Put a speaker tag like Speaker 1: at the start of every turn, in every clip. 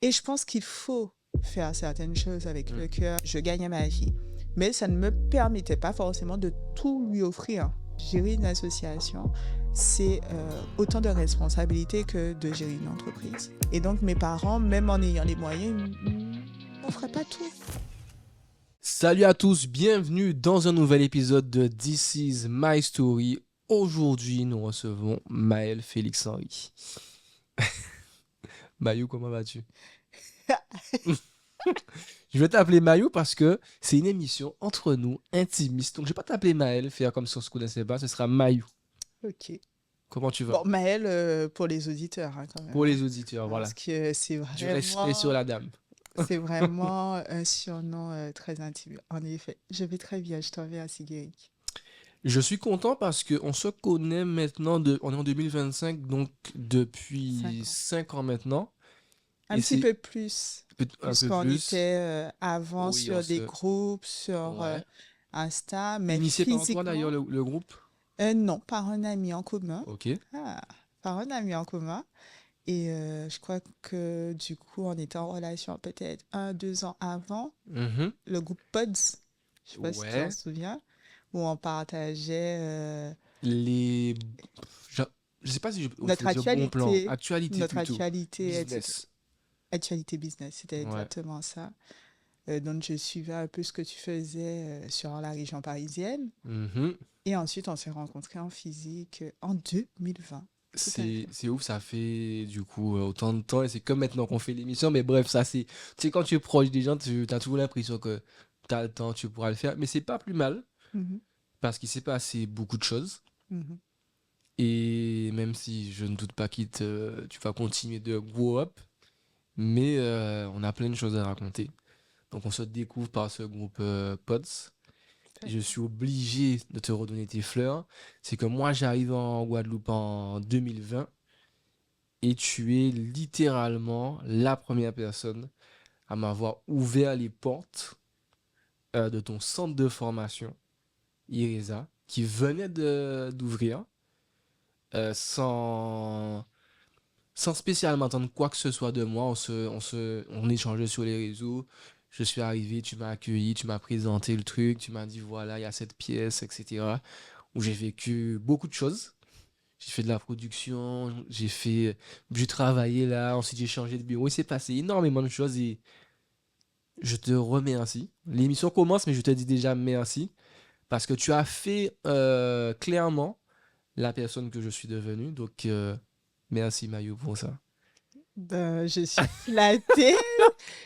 Speaker 1: Et je pense qu'il faut faire certaines choses avec le cœur. Je gagnais ma vie, mais ça ne me permettait pas forcément de tout lui offrir. Gérer une association, c'est autant de responsabilités que de gérer une entreprise. Et donc mes parents, même en ayant les moyens, ne m'offraient pas tout.
Speaker 2: Salut à tous, bienvenue dans un nouvel épisode de This is My Story. Aujourd'hui, nous recevons Maël Félix Henry. Mayou, comment vas-tu? Je vais t'appeler Mayou parce que c'est une émission entre nous, intimiste. Donc je vais pas t'appeler Maël, faire comme si on se connaissait pas, ce sera Mayou.
Speaker 1: Ok.
Speaker 2: Comment tu vas?
Speaker 1: Bon, Maël, pour les auditeurs, hein, quand même.
Speaker 2: Pour
Speaker 1: Hein.
Speaker 2: les auditeurs,
Speaker 1: Parce
Speaker 2: voilà.
Speaker 1: que
Speaker 2: Du respect sur la dame.
Speaker 1: c'est vraiment un surnom très intime. En effet, je vais très bien, je t'en remercie, Guéric.
Speaker 2: Je suis content parce qu'on se connaît maintenant, on est en 2025, donc depuis
Speaker 1: 5 ans.
Speaker 2: 5 ans maintenant.
Speaker 1: Un
Speaker 2: Et
Speaker 1: petit
Speaker 2: c'est
Speaker 1: peu plus,
Speaker 2: un peu
Speaker 1: puisqu'on
Speaker 2: plus.
Speaker 1: était avant
Speaker 2: Oui, on
Speaker 1: sur des
Speaker 2: se...
Speaker 1: groupes, sur
Speaker 2: Ouais.
Speaker 1: Insta, mais
Speaker 2: Initié par toi d'ailleurs
Speaker 1: physiquement,
Speaker 2: le groupe?
Speaker 1: non, par un ami en commun.
Speaker 2: Ok.
Speaker 1: Ah, par un ami en commun. Et je crois que du coup, on était en relation peut-être 1, 2 ans avant,
Speaker 2: Mhm.
Speaker 1: le groupe Pods, je sais pas si tu t'en
Speaker 2: Ouais.
Speaker 1: souviens, où on partageait
Speaker 2: Les... Je, je sais pas si il faut
Speaker 1: notre
Speaker 2: dire bon plan.
Speaker 1: actualité,
Speaker 2: Actualité
Speaker 1: notre
Speaker 2: plutôt.
Speaker 1: actualité, etc.
Speaker 2: Business.
Speaker 1: Actualité business, c'était
Speaker 2: Ouais.
Speaker 1: exactement ça. Donc, je suivais un peu ce que tu faisais sur la région parisienne.
Speaker 2: Mhm.
Speaker 1: Et ensuite, on s'est rencontrés en physique en 2020. Tout à fait.
Speaker 2: C'est ouf, ça fait du coup autant de temps et c'est comme maintenant qu'on fait l'émission. Mais bref, ça c'est... Tu sais, quand tu es proche des gens, tu as toujours l'impression que tu as le temps, tu pourras le faire. Mais c'est pas plus mal
Speaker 1: Mhm,
Speaker 2: parce qu'il s'est passé beaucoup de choses.
Speaker 1: mhm.
Speaker 2: Et même si je ne doute pas tu vas continuer de grow up, mais on a plein de choses à raconter. Donc on se découvre par ce groupe Pods.
Speaker 1: Tout à
Speaker 2: Je
Speaker 1: fait.
Speaker 2: suis obligé de te redonner tes fleurs. C'est que moi j'arrive en Guadeloupe en 2020 et tu es littéralement la première personne à m'avoir ouvert les portes de ton centre de formation, IRESA, qui venait d'ouvrir sans spécialement attendre quoi que ce soit de moi. On échangeait sur les réseaux. Je suis arrivé, tu m'as accueilli, tu m'as présenté le truc, tu m'as dit voilà, il y a cette pièce, etc. Où j'ai vécu beaucoup de choses. J'ai fait de la production, j'ai travaillé là, ensuite j'ai changé de bureau. Il s'est passé énormément de choses et je te remercie. L'émission commence, mais je te dis déjà merci parce que tu as fait clairement la personne que je suis devenu. Donc, merci Mayu pour ça.
Speaker 1: Ben, je suis flattée.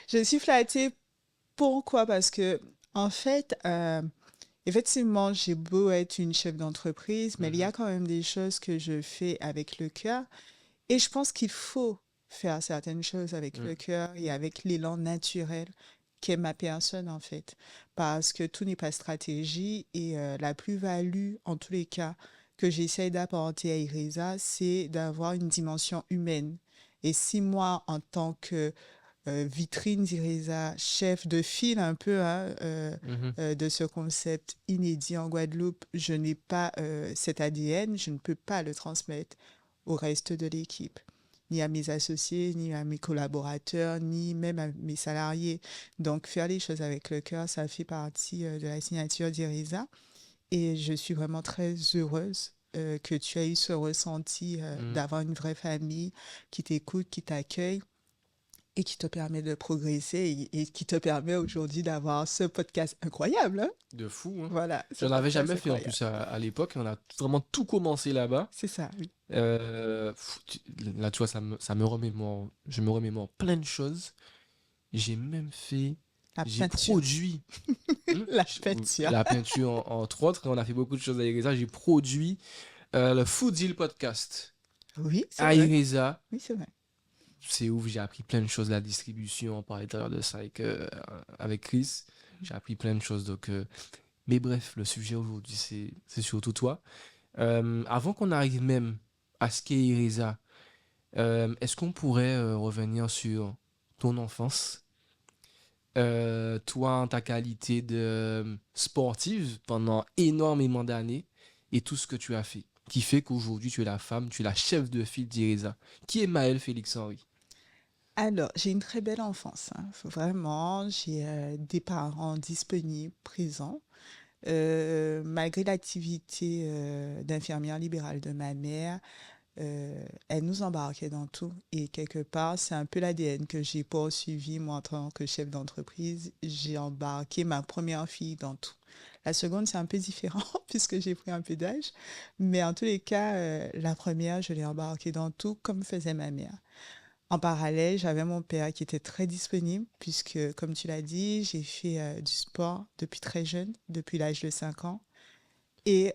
Speaker 1: Je suis flattée. Pourquoi? Parce que, en fait, effectivement, j'ai beau être une chef d'entreprise, mais il y
Speaker 2: Mhm.
Speaker 1: a quand même des choses que je fais avec le cœur. Et je pense qu'il faut faire certaines choses avec
Speaker 2: Mm.
Speaker 1: le cœur et avec l'élan naturel qu'est ma personne, en fait. Parce que tout n'est pas stratégie et la plus-value, en tous les cas, que j'essaie d'apporter à IRESA, c'est d'avoir une dimension humaine. Et si moi, en tant que vitrine d'IRESA, chef de file un peu hein,
Speaker 2: Mhm.
Speaker 1: de ce concept inédit en Guadeloupe, je n'ai pas cet ADN, je ne peux pas le transmettre au reste de l'équipe, ni à mes associés, ni à mes collaborateurs, ni même à mes salariés. Donc, faire les choses avec le cœur, ça fait partie de la signature d'IRESA. Et je suis vraiment très heureuse que tu aies eu ce ressenti
Speaker 2: Mm.
Speaker 1: d'avoir une vraie famille qui t'écoute, qui t'accueille et qui te permet de progresser et qui te permet aujourd'hui d'avoir ce podcast incroyable. Hein.
Speaker 2: De fou, hein.
Speaker 1: Voilà, ce
Speaker 2: J'en avais
Speaker 1: podcast
Speaker 2: jamais fait en
Speaker 1: incroyable.
Speaker 2: plus à l'époque. On a vraiment tout commencé là-bas.
Speaker 1: C'est ça, oui.
Speaker 2: Là, tu vois, ça me remémore. Je me remémore plein de choses. J'ai même fait.
Speaker 1: La
Speaker 2: J'ai
Speaker 1: peinture.
Speaker 2: produit.
Speaker 1: La peinture.
Speaker 2: La peinture, entre autres. On a fait beaucoup de choses avec ça. J'ai produit le Food Deal podcast.
Speaker 1: Oui, c'est
Speaker 2: À
Speaker 1: vrai.
Speaker 2: Ireza,
Speaker 1: Oui, c'est vrai.
Speaker 2: c'est ouf, j'ai appris plein de choses, la distribution, on parlait tout à l'heure de ça avec Chris. J'ai appris plein de choses. Donc, mais bref, le sujet aujourd'hui, c'est surtout toi. Avant qu'on arrive même à ce qu'est Ireza, est-ce qu'on pourrait revenir sur ton enfance? Toi, en ta qualité de sportive pendant énormément d'années et tout ce que tu as fait, qui fait qu'aujourd'hui tu es la femme, tu es la chef de file d'Ireza. Qui est Maëlle Félix Henry?
Speaker 1: Alors, j'ai une très belle enfance, hein. Vraiment, j'ai des parents disponibles, présents. Malgré l'activité d'infirmière libérale de ma mère, elle nous embarquait dans tout. Et quelque part, c'est un peu l'ADN que j'ai poursuivi, moi, en tant que chef d'entreprise. J'ai embarqué ma première fille dans tout. La seconde, c'est un peu différent puisque j'ai pris un peu d'âge. Mais en tous les cas, la première, je l'ai embarquée dans tout comme faisait ma mère. En parallèle, j'avais mon père qui était très disponible puisque, comme tu l'as dit, j'ai fait du sport depuis très jeune, depuis l'âge de 5 ans. Et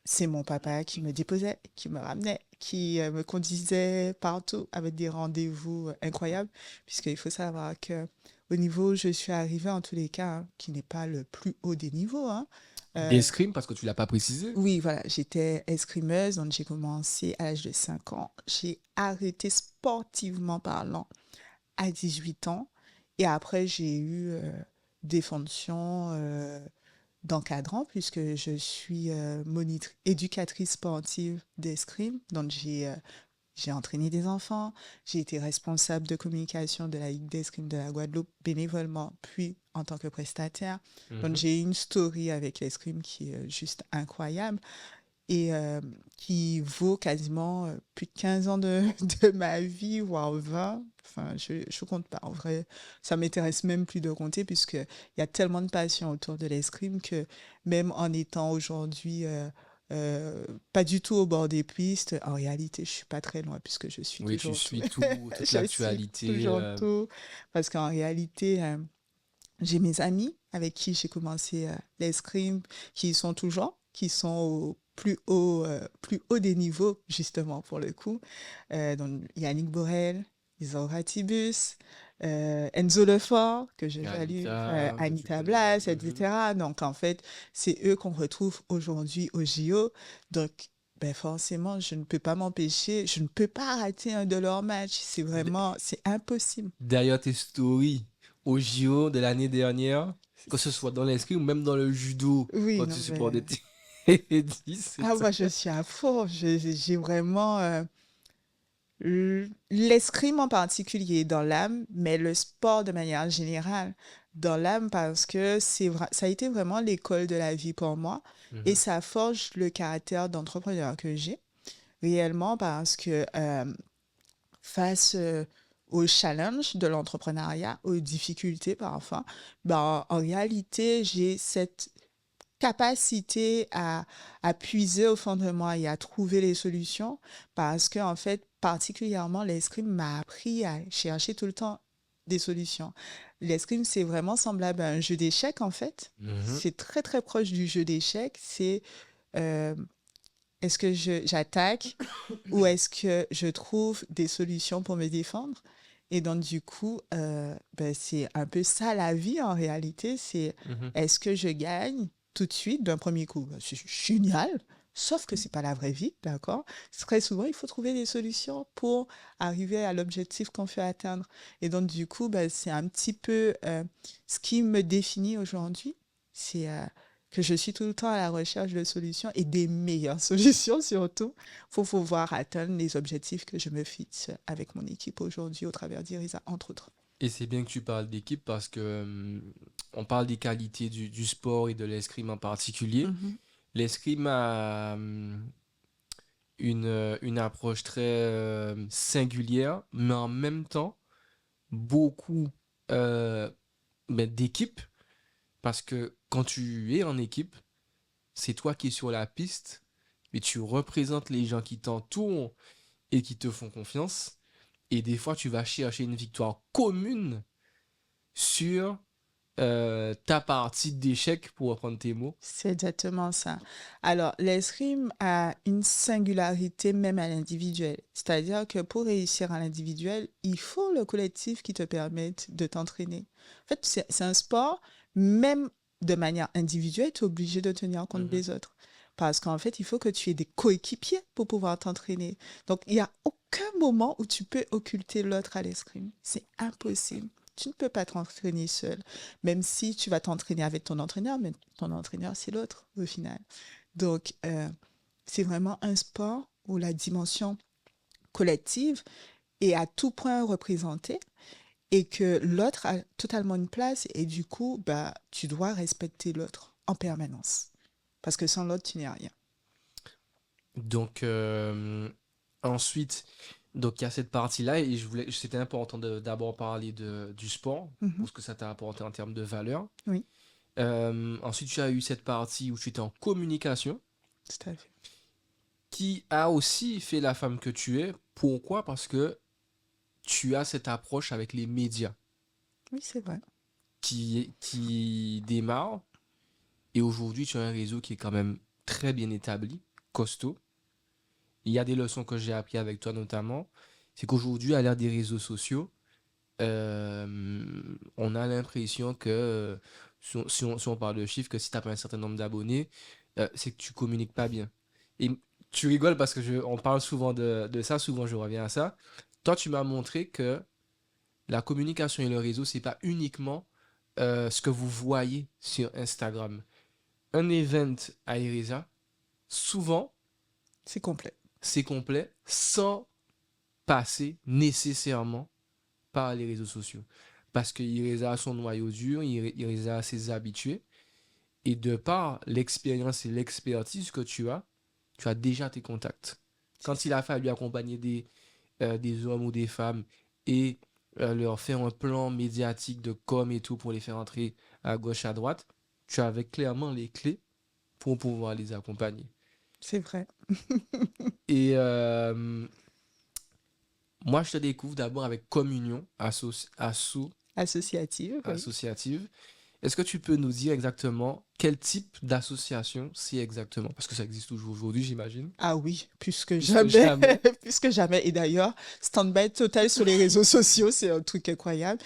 Speaker 1: c'est mon papa qui me déposait, qui me ramenait, qui me conduisait partout avec des rendez-vous incroyables, puisqu'il faut savoir que au niveau où je suis arrivée, en tous les cas, hein, qui n'est pas le plus haut des niveaux, hein, euh,
Speaker 2: D'escrime, parce que tu l'as pas précisé.
Speaker 1: oui, voilà, j'étais escrimeuse, donc j'ai commencé à l'âge de 5 ans. J'ai arrêté sportivement parlant à 18 ans. Et après, j'ai eu des fonctions d'encadrant puisque je suis éducatrice sportive d'escrime. Donc, j'ai entraîné des enfants, j'ai été responsable de communication de la Ligue d'escrime de la Guadeloupe bénévolement, puis en tant que prestataire. Donc,
Speaker 2: Mhm.
Speaker 1: j'ai une story avec l'escrime qui est juste incroyable et qui vaut quasiment plus de 15 ans de ma vie, voire 20. Enfin, je ne compte pas. En vrai, ça m'intéresse même plus de compter puisqu'il y a tellement de passion autour de l'escrime que même en étant aujourd'hui pas du tout au bord des pistes, en réalité, je suis pas très loin puisque je suis
Speaker 2: Oui, tu
Speaker 1: toujours tout.
Speaker 2: suis tout, toute
Speaker 1: Je suis
Speaker 2: l'actualité.
Speaker 1: toujours tout. Parce qu'en réalité, j'ai mes amis avec qui j'ai commencé l'escrime, qui y sont toujours, qui sont au plus haut des niveaux, justement, pour le coup. Donc, Yannick Borel, Isaura Tibus, Enzo Lefort, que je salue,
Speaker 2: Anita, que tu
Speaker 1: Anita
Speaker 2: connais.
Speaker 1: Blas,
Speaker 2: Mhm.
Speaker 1: etc. Donc, en fait, c'est eux qu'on retrouve aujourd'hui au JO. Donc, ben forcément, je ne peux pas m'empêcher, je ne peux pas rater un de leurs matchs. C'est
Speaker 2: D-
Speaker 1: vraiment, c'est impossible.
Speaker 2: Derrière tes stories au JO de l'année dernière, que ce soit dans l'escrime ou même dans le judo,
Speaker 1: Oui,
Speaker 2: quand
Speaker 1: non,
Speaker 2: tu
Speaker 1: mais
Speaker 2: supportais tes 10,
Speaker 1: ah,
Speaker 2: c'est
Speaker 1: moi, je suis à fond. J'ai vraiment l'escrime en particulier dans l'âme, mais le sport de manière générale dans l'âme parce que ça a été vraiment l'école de la vie pour moi et
Speaker 2: Mhm.
Speaker 1: ça forge le caractère d'entrepreneur que j'ai réellement parce que face aux challenges de l'entrepreneuriat, aux difficultés parfois, ben, en réalité, j'ai cette capacité à puiser au fond de moi et à trouver les solutions parce que, en fait, particulièrement, l'escrime m'a appris à chercher tout le temps des solutions. L'escrime, c'est vraiment semblable à un jeu d'échecs, en fait.
Speaker 2: Mhm.
Speaker 1: C'est très, très proche du jeu d'échecs. C'est euh, est-ce que j'attaque ou est-ce que je trouve des solutions pour me défendre? Et donc, du coup, ben, c'est un peu ça la vie en réalité. C'est
Speaker 2: Mhm.
Speaker 1: est-ce que je gagne tout de suite d'un premier coup? Ben, c'est génial, sauf que c'est pas la vraie vie, d'accord? Très souvent, il faut trouver des solutions pour arriver à l'objectif qu'on fait atteindre. Et donc, du coup, ben, c'est un petit peu ce qui me définit aujourd'hui. C'est que je suis tout le temps à la recherche de solutions et des meilleures solutions surtout pour pouvoir atteindre les objectifs que je me fixe avec mon équipe aujourd'hui au travers d'Irisa, entre autres.
Speaker 2: Et c'est bien que tu parles d'équipe parce que on parle des qualités du sport et de l'escrime en particulier.
Speaker 1: Mhm.
Speaker 2: L'escrime a une approche très singulière, mais en même temps, beaucoup d'équipe, parce que quand tu es en équipe, c'est toi qui es sur la piste, et tu représentes les gens qui t'entourent et qui te font confiance. Et des fois, tu vas chercher une victoire commune sur ta partie d'échec, pour reprendre tes mots.
Speaker 1: C'est exactement ça. Alors, l'escrime a une singularité même à l'individuel. C'est-à-dire que pour réussir à l'individuel, il faut le collectif qui te permette de t'entraîner. En fait, c'est un sport, même de manière individuelle, tu es obligé de tenir compte
Speaker 2: Mhm.
Speaker 1: des autres. Parce qu'en fait, il faut que tu aies des coéquipiers pour pouvoir t'entraîner. Donc, il n'y a aucun moment où tu peux occulter l'autre à l'escrime. C'est impossible. Tu ne peux pas t'entraîner seul. Même si tu vas t'entraîner avec ton entraîneur, mais ton entraîneur, c'est l'autre au final. Donc, c'est vraiment un sport où la dimension collective est à tout point représenté et que l'autre a totalement une place et du coup, bah, tu dois respecter l'autre en permanence. Parce que sans l'autre, tu n'es rien.
Speaker 2: Donc, ensuite, donc il y a cette partie-là et c'était important d'abord parler du sport
Speaker 1: Mhm.
Speaker 2: pour ce que ça t'a apporté en termes de valeur.
Speaker 1: Oui,
Speaker 2: Ensuite, tu as eu cette partie où tu étais en communication
Speaker 1: tout à fait.
Speaker 2: qui a aussi fait la femme que tu es. Pourquoi? Parce que tu as cette approche avec les médias
Speaker 1: Oui, c'est vrai.
Speaker 2: qui démarre et aujourd'hui, tu as un réseau qui est quand même très bien établi, costaud. Il y a des leçons que j'ai appris avec toi notamment. C'est qu'aujourd'hui, à l'ère des réseaux sociaux, on a l'impression que, si on parle de chiffres, que si tu n'as pas un certain nombre d'abonnés, c'est que tu communiques pas bien. Et tu rigoles parce que on parle souvent de ça, souvent je reviens à ça. Toi, tu m'as montré que la communication et le réseau, c'est pas uniquement ce que vous voyez sur Instagram. Un event à Ereza, souvent,
Speaker 1: C'est complet.
Speaker 2: c'est complet sans passer nécessairement par les réseaux sociaux. Parce qu'il a son noyau dur, il a ses habitués. Et de par l'expérience et l'expertise que tu as déjà tes contacts.
Speaker 1: C'est
Speaker 2: Quand
Speaker 1: ça.
Speaker 2: il a fallu accompagner des hommes ou des femmes et leur faire un plan médiatique de com et tout pour les faire entrer à gauche, à droite, tu avais clairement les clés pour pouvoir les accompagner.
Speaker 1: C'est vrai.
Speaker 2: Et moi, je te découvre d'abord avec Communion
Speaker 1: Associative, oui.
Speaker 2: associative. Est-ce que tu peux nous dire exactement quel type d'association c'est exactement? Parce que ça existe toujours aujourd'hui, j'imagine.
Speaker 1: Ah oui, plus que
Speaker 2: Plus que
Speaker 1: jamais,
Speaker 2: jamais.
Speaker 1: plus que jamais. Et d'ailleurs, stand-by total sur les réseaux sociaux, c'est un truc incroyable.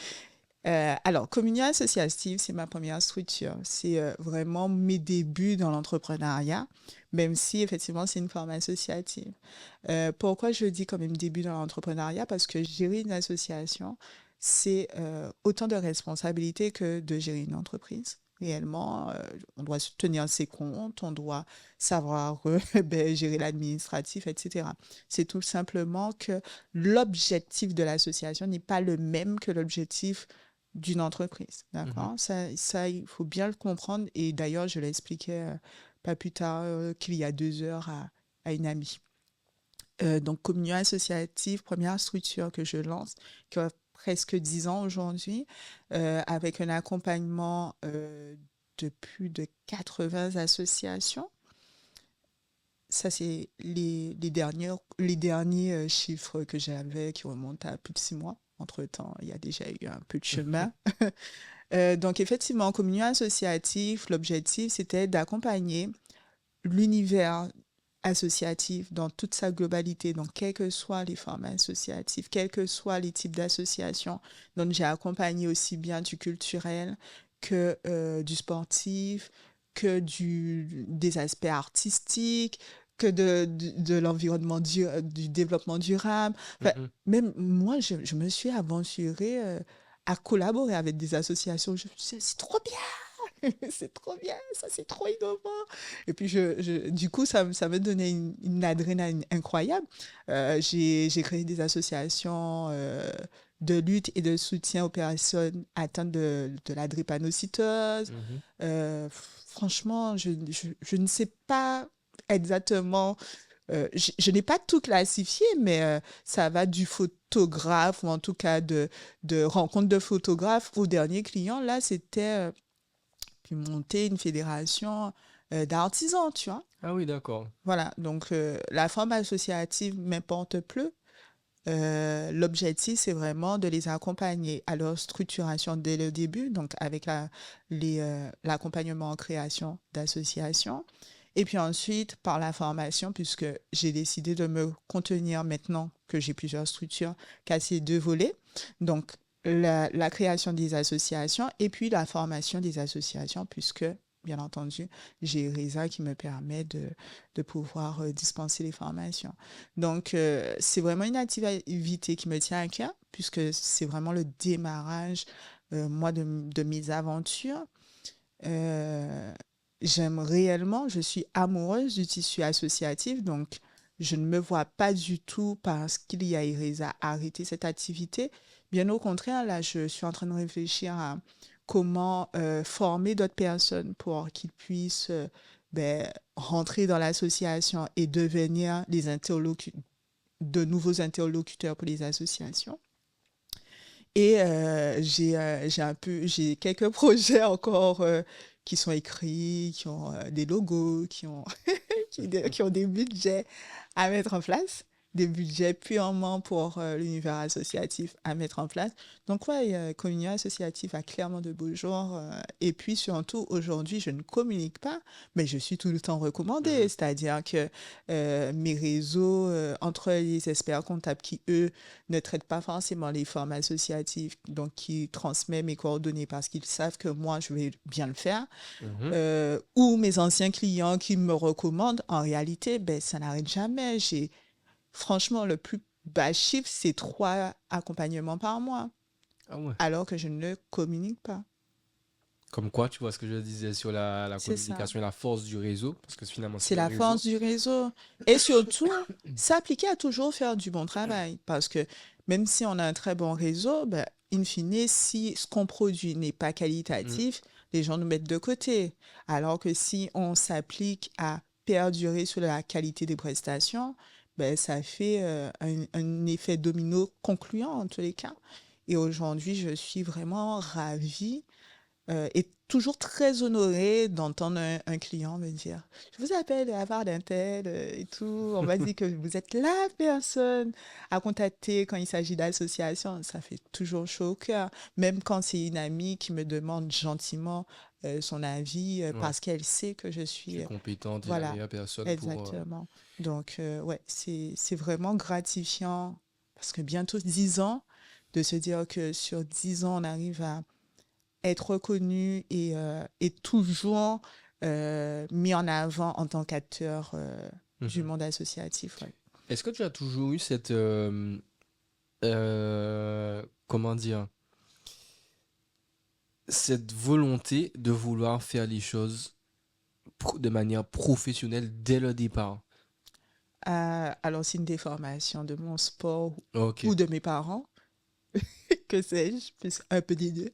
Speaker 1: Alors, Communion Associative, c'est ma première structure. C'est vraiment mes débuts dans l'entrepreneuriat, même si effectivement c'est une forme associative. Pourquoi je dis quand même début dans l'entrepreneuriat? Parce que gérer une association, c'est autant de responsabilités que de gérer une entreprise. Réellement, on doit tenir ses comptes, on doit savoir ben, gérer l'administratif, etc. C'est tout simplement que l'objectif de l'association n'est pas le même que l'objectif d'une entreprise.
Speaker 2: Mhm.
Speaker 1: D'accord? Ça, il faut bien le comprendre. Et d'ailleurs, je l'expliquais pas plus tard qu'il y a 2 heures à une amie. Donc, Communion Associative, première structure que je lance, qui a presque 10 ans aujourd'hui, avec un accompagnement de plus de 80 associations. Ça, c'est les derniers chiffres que j'avais qui remontent à plus de 6 mois. Entre-temps, il y a déjà eu un peu de chemin. Donc, effectivement, en communion associative, l'objectif, c'était d'accompagner l'univers associatif dans toute sa globalité, donc quelles que soient les formes associatives, quels que soient les types d'associations. Donc, j'ai accompagné aussi bien du culturel que du sportif, que des aspects artistiques, que de l'environnement, du développement durable. Enfin,
Speaker 2: Mhm.
Speaker 1: même moi, je me suis aventurée à collaborer avec des associations. Je me suis dit, c'est trop bien, c'est trop bien, ça c'est trop innovant. Et puis, du coup, ça me donnait une adrénaline incroyable. J'ai créé des associations de lutte et de soutien aux personnes atteintes de la drépanocytose.
Speaker 2: Mhm.
Speaker 1: Franchement, je ne sais pas exactement je n'ai pas tout classifié, mais ça va du photographe ou en tout cas de rencontre de photographes au dernier client. Là, c'était puis monter une fédération d'artisans, tu vois.
Speaker 2: Ah oui, d'accord.
Speaker 1: Voilà, donc la forme associative m'importe peu. L'objectif, c'est vraiment de les accompagner à leur structuration dès le début, donc avec l'accompagnement en création d'associations. Et puis ensuite, par la formation, puisque j'ai décidé de me contenir maintenant que j'ai plusieurs structures, qu'à ces 2 volets. Donc, la création des associations et puis la formation des associations, puisque, bien entendu, j'ai RISA qui me permet de pouvoir dispenser les formations. Donc, c'est vraiment une activité qui me tient à cœur, puisque c'est vraiment le démarrage, moi, de mes aventures. Euh, J'aime réellement, je suis amoureuse du tissu associatif, donc je ne me vois pas du tout parce qu'il y a IRESA arrêter cette activité. Bien au contraire, là, je suis en train de réfléchir à comment former d'autres personnes pour qu'ils puissent rentrer dans l'association et devenir de nouveaux interlocuteurs pour les associations. Et j'ai quelques projets encore qui sont écrits, qui ont des logos, qui ont des budgets à mettre en place, des budgets purement pour l'univers associatif à mettre en place. Donc, ouais, Communion associative a clairement de beaux jours. Et puis, surtout, aujourd'hui, je ne communique pas, mais je suis tout le temps recommandée. C'est-à-dire que mes réseaux, entre les experts comptables qui, eux, ne traitent pas forcément les formes associatives, donc qui transmettent mes coordonnées parce qu'ils savent que moi, je vais bien le faire, ou mes anciens clients qui me recommandent, en réalité, ça n'arrête jamais. Franchement, le plus bas chiffre, c'est 3 accompagnements par mois,
Speaker 2: Ah ouais.
Speaker 1: alors que je ne communique pas.
Speaker 2: Comme quoi, tu vois ce que je disais sur la
Speaker 1: C'est ça.
Speaker 2: communication et la force du réseau, parce que finalement, c'est
Speaker 1: C'est
Speaker 2: le
Speaker 1: la
Speaker 2: réseau.
Speaker 1: force du réseau. Et surtout, s'appliquer à toujours faire du bon travail. Parce que même si on a un très bon réseau, in fine, si ce qu'on produit n'est pas qualitatif, les gens nous mettent de côté. Alors que si on s'applique à perdurer sur la qualité des prestations, ça fait un effet domino concluant en tous les cas. Et aujourd'hui, je suis vraiment ravie et toujours très honorée d'entendre un client me dire, je vous appelle de la part d'un tel et tout. On m'a dit que vous êtes la personne à contacter quand il s'agit d'association. Ça fait toujours chaud au cœur. Même quand c'est une amie qui me demande gentiment son avis
Speaker 2: Ouais.
Speaker 1: parce qu'elle sait que je
Speaker 2: Tu
Speaker 1: suis...
Speaker 2: es compétente et la
Speaker 1: voilà,
Speaker 2: meilleure personne pour.
Speaker 1: exactement. Donc, ouais, c'est vraiment gratifiant parce que bientôt 10 ans, de se dire que sur 10 ans, on arrive à être reconnu et toujours mis en avant en tant qu'acteur du monde associatif. Ouais.
Speaker 2: Est-ce que tu as toujours eu cette. Comment dire? Cette volonté de vouloir faire les choses de manière professionnelle dès le départ?
Speaker 1: Alors, c'est une déformation de mon sport
Speaker 2: Ok.
Speaker 1: ou de mes parents, que sais-je, plus un peu des deux.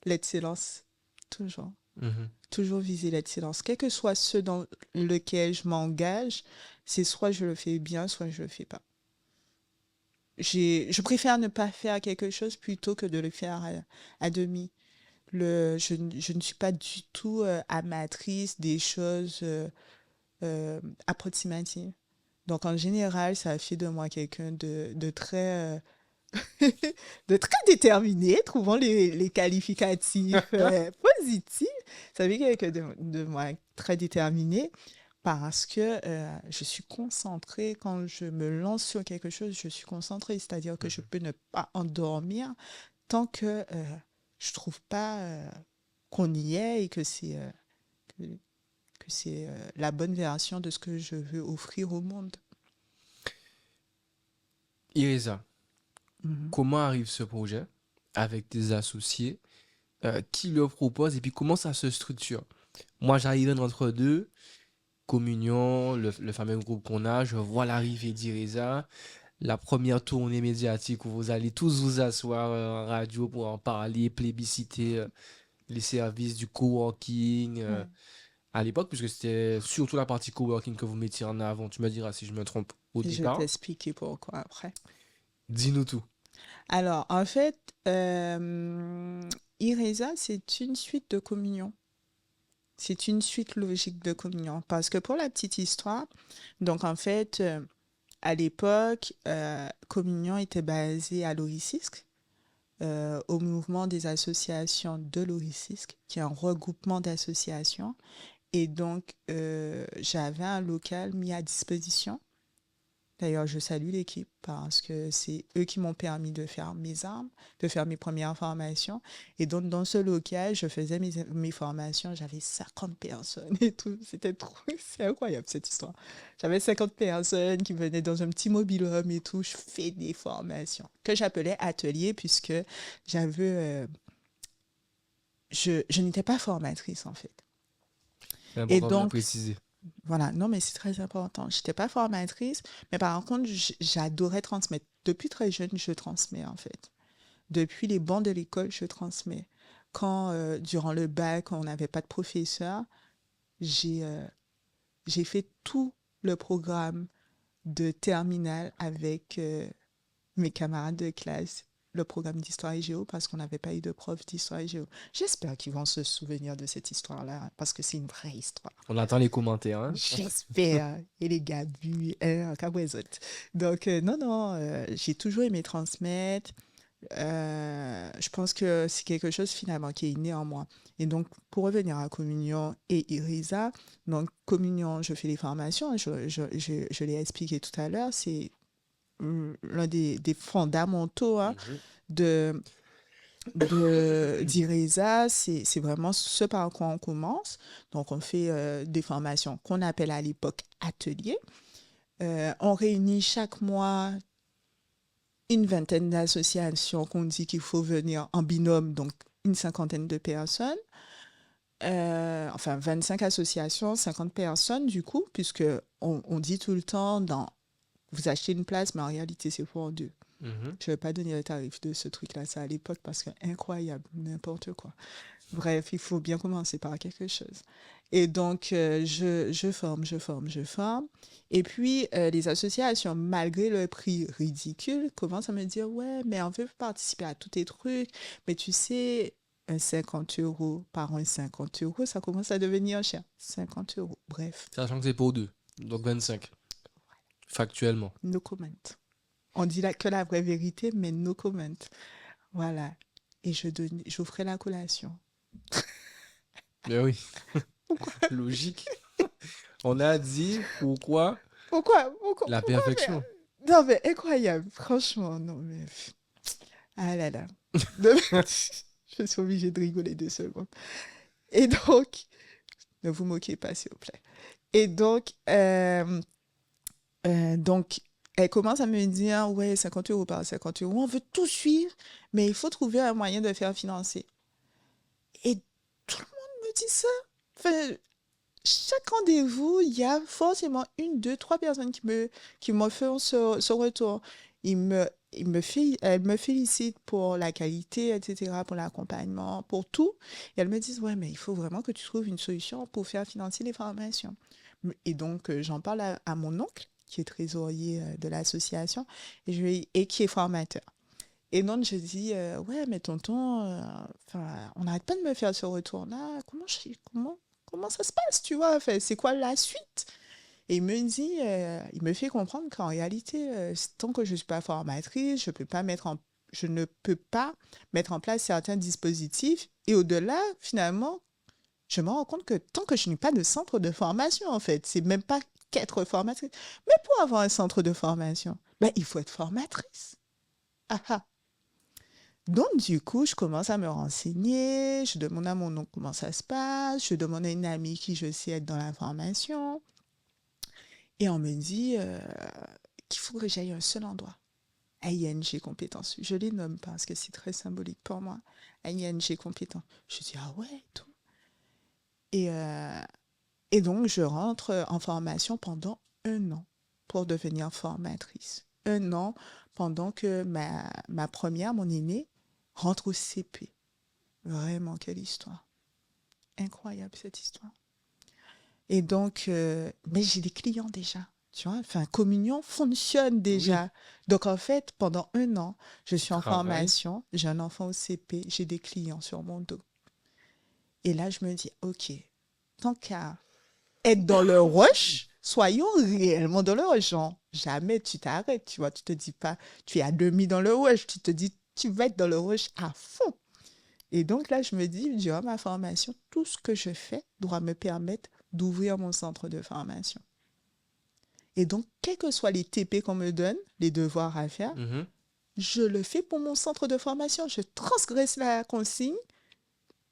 Speaker 1: L'excellence, toujours.
Speaker 2: Mhm.
Speaker 1: Toujours viser l'excellence. Quel que soit ce dans lequel je m'engage, c'est soit je le fais bien, soit je le fais pas. Je préfère ne pas faire quelque chose plutôt que de le faire à demi. Je ne suis pas du tout amatrice des choses approximatives. Donc, en général, ça fait de moi quelqu'un de très, de très déterminé, trouvant les qualificatifs positifs. Ça fait quelqu'un de moi très déterminé parce que je suis concentrée. Quand je me lance sur quelque chose, je suis concentrée. C'est-à-dire que je peux ne pas endormir tant que je trouve pas qu'on y est et que, que c'est la bonne version de ce que je veux offrir au monde.
Speaker 2: Iresa,
Speaker 1: Mhm.
Speaker 2: comment arrive ce projet avec tes associés? Qui le propose et puis comment ça se structure? Moi, j'arrive entre deux, Communion, le fameux groupe qu'on a, je vois l'arrivée d'Iresa, la première tournée médiatique où vous allez tous vous asseoir en radio pour en parler, plébisciter les services du coworking
Speaker 1: Ouais.
Speaker 2: à l'époque, puisque c'était surtout la partie coworking que vous mettiez en avant. Tu me diras si je me trompe au
Speaker 1: Et je vais
Speaker 2: départ.
Speaker 1: t'expliquer pourquoi après.
Speaker 2: Dis-nous tout.
Speaker 1: Alors, en fait, IRESA, c'est une suite de communion. C'est une suite logique de communion. Parce que pour la petite histoire, donc en fait, à l'époque, Communion était basée à Loricisque, au mouvement des associations de Loricisque, qui est un regroupement d'associations. Et donc, j'avais un local mis à disposition. D'ailleurs, je salue l'équipe parce que c'est eux qui m'ont permis de faire mes armes, de faire mes premières formations. Et donc, dans ce local, je faisais mes formations. J'avais 50 personnes et tout. C'était trop, c'est incroyable cette histoire. J'avais 50 personnes qui venaient dans un petit mobil-home et tout. Je fais des formations que j'appelais ateliers puisque j'avais, je n'étais pas formatrice en fait.
Speaker 2: C'est
Speaker 1: Et
Speaker 2: important de le
Speaker 1: donc,
Speaker 2: préciser.
Speaker 1: Voilà, non, mais c'est très important. Je n'étais pas formatrice, mais par contre, j'adorais transmettre. Depuis très jeune, je transmets en fait. Depuis les bancs de l'école, je transmets. Quand, durant le bac, on n'avait pas de professeur, j'ai j'ai fait tout le programme de terminale avec mes camarades de classe, le programme d'histoire et géo, parce qu'on n'avait pas eu de prof d'histoire et géo. J'espère qu'ils vont se souvenir de cette histoire-là, parce que c'est une vraie histoire.
Speaker 2: On attend les commentaires, hein.
Speaker 1: J'espère. Et les gars, bu, hein, cabouezotte. Donc, non, non, j'ai toujours aimé transmettre. Je pense que c'est quelque chose finalement qui est inné en moi. Et donc, pour revenir à Communion et Irisa, donc Communion, je fais les formations, je l'ai expliqué tout à l'heure, c'est l'un des fondamentaux hein,
Speaker 2: Mhm.
Speaker 1: de, d'Iresa, c'est vraiment ce par quoi on commence. Donc, on fait des formations qu'on appelle à l'époque ateliers. On réunit chaque mois une vingtaine d'associations qu'on dit qu'il faut venir en binôme, donc une cinquantaine de personnes. Enfin, 25 associations, 50 personnes du coup, puisque on dit tout le temps, vous achetez une place, mais en réalité, c'est pour deux.
Speaker 2: Mhm.
Speaker 1: Je ne vais pas donner le tarif de ce truc-là, ça à l'époque, parce que incroyable, n'importe quoi. Bref, il faut bien commencer par quelque chose. Et donc, je forme, je forme, je forme. Et puis, les associations, malgré le prix ridicule, commencent à me dire, ouais, mais on veut participer à tous tes trucs. Mais tu sais, un 50 euros par un 50 euros, ça commence à devenir cher. 50 euros. Bref,
Speaker 2: Sachant que c'est pour deux. Donc 25. Factuellement.
Speaker 1: no comment. On dit là que la vraie vérité, mais no comment. Voilà. Et j'offrais la collation.
Speaker 2: Mais oui,
Speaker 1: Pourquoi?
Speaker 2: logique. On a dit pourquoi la
Speaker 1: Pourquoi faire?
Speaker 2: perfection.
Speaker 1: Non, mais incroyable. Franchement, non, mais... Ah là là. Je suis obligée de rigoler 2 secondes. Et donc, ne vous moquez pas, s'il vous plaît. Et donc, elle commence à me dire, ouais, 50 euros par 50 euros, on veut tout suivre, mais il faut trouver un moyen de faire financer. Et tout le monde me dit ça. Enfin, chaque rendez-vous, il y a forcément une, deux, trois personnes qui me font ce retour. Elles me félicitent pour la qualité, etc., pour l'accompagnement, pour tout. Et elles me disent, ouais, mais il faut vraiment que tu trouves une solution pour faire financer les formations. Et donc, j'en parle à mon oncle, qui est trésorier de l'association, et qui est formateur. Et donc, je dis, ouais, mais tonton, on n'arrête pas de me faire ce retour-là. Comment ça se passe, tu vois? Enfin, c'est quoi la suite? Et il me fait comprendre qu'en réalité, tant que je ne suis pas formatrice, je ne peux pas mettre en place certains dispositifs. Et au-delà, finalement, je me rends compte que tant que je n'ai pas de centre de formation, en fait, c'est même pas qu'être formatrice. Mais pour avoir un centre de formation, ben, il faut être formatrice. Ah ah. Donc, du coup, je commence à me renseigner, je demande à mon oncle comment ça se passe, je demande à une amie qui je sais être dans la formation, et on me dit qu'il faut que j'aille à un seul endroit, à ING Compétences. Je les nomme parce que c'est très symbolique pour moi, à ING Compétences. Je dis, ah ouais, tout. Et, euh, et donc, je rentre en formation pendant 1 an pour devenir formatrice. 1 an pendant que ma première, mon aînée, rentre au CP. Vraiment, quelle histoire. Incroyable cette histoire. Et donc, mais j'ai des clients déjà. Tu vois, enfin, Communion fonctionne
Speaker 2: Oui.
Speaker 1: déjà. Donc, en fait, pendant 1 an, je
Speaker 2: Tu
Speaker 1: suis en
Speaker 2: travailles.
Speaker 1: formation, j'ai un enfant au CP, j'ai des clients sur mon dos. Et là, je me dis, OK, tant qu'à être dans le rush, soyons réellement dans le rush. Genre, jamais tu t'arrêtes, tu vois. Tu te dis pas, tu es à demi dans le rush, tu te dis, tu vas être dans le rush à fond. Et donc là, je me dis, durant ma formation, tout ce que je fais doit me permettre d'ouvrir mon centre de formation. Et donc, quels que soient les TP qu'on me donne, les devoirs à faire,
Speaker 2: Mhm.
Speaker 1: je le fais pour mon centre de formation. Je transgresse la consigne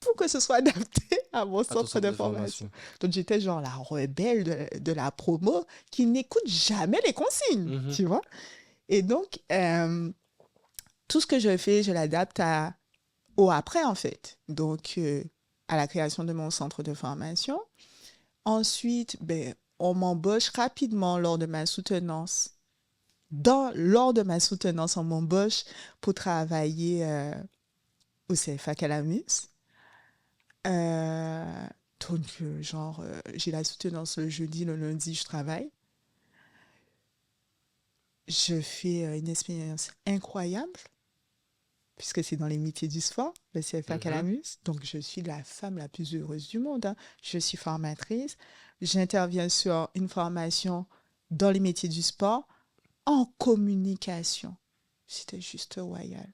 Speaker 1: pour que ce soit adapté à mon
Speaker 2: À ton
Speaker 1: centre
Speaker 2: centre
Speaker 1: de
Speaker 2: de
Speaker 1: formation.
Speaker 2: formation.
Speaker 1: Donc, j'étais genre la rebelle de la promo qui n'écoute jamais les consignes,
Speaker 2: Mhm.
Speaker 1: tu vois. Et donc, tout ce que je fais, je l'adapte au après, en fait. Donc, à la création de mon centre de formation, Ensuite, ben, on m'embauche rapidement lors de ma soutenance. Lors de ma soutenance, on m'embauche pour travailler au CFA Calamus. Euh, j'ai la soutenance le jeudi, le lundi, je travaille. Je fais une expérience incroyable, puisque c'est dans les métiers du sport, le CFA Calamus. Donc, je suis la femme la plus heureuse du monde. Hein. Je suis formatrice. J'interviens sur une formation dans les métiers du sport en communication. C'était juste royal.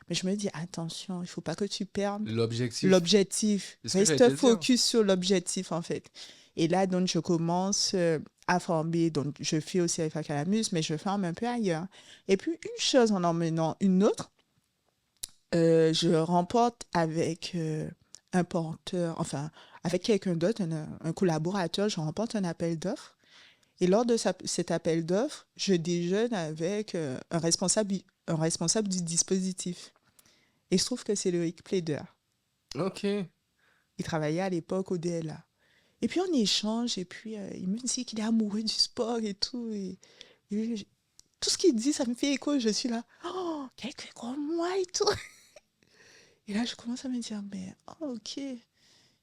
Speaker 1: Mais je me dis, attention, il ne faut pas que tu perdes l'objectif. Reste focus sur l'objectif, en fait. Et là, donc, je commence à former. Donc, je fais aussi avec Calamus, mais je forme un peu ailleurs. Et puis, une chose en emmenant une autre, je remporte avec un porteur, enfin, avec quelqu'un d'autre, un collaborateur, je remporte un appel d'offres. Et lors de cet appel d'offres, je déjeune avec un responsable du dispositif. Et je trouve que c'est Loïc Plaider.
Speaker 2: OK.
Speaker 1: Il travaillait à l'époque au DLA. Et puis on échange, et puis il me dit qu'il est amoureux du sport et tout. Et tout ce qu'il dit, ça me fait écho. Je suis là, oh, quelqu'un comme moi et tout. Et là, je commence à me dire, mais oh, ok,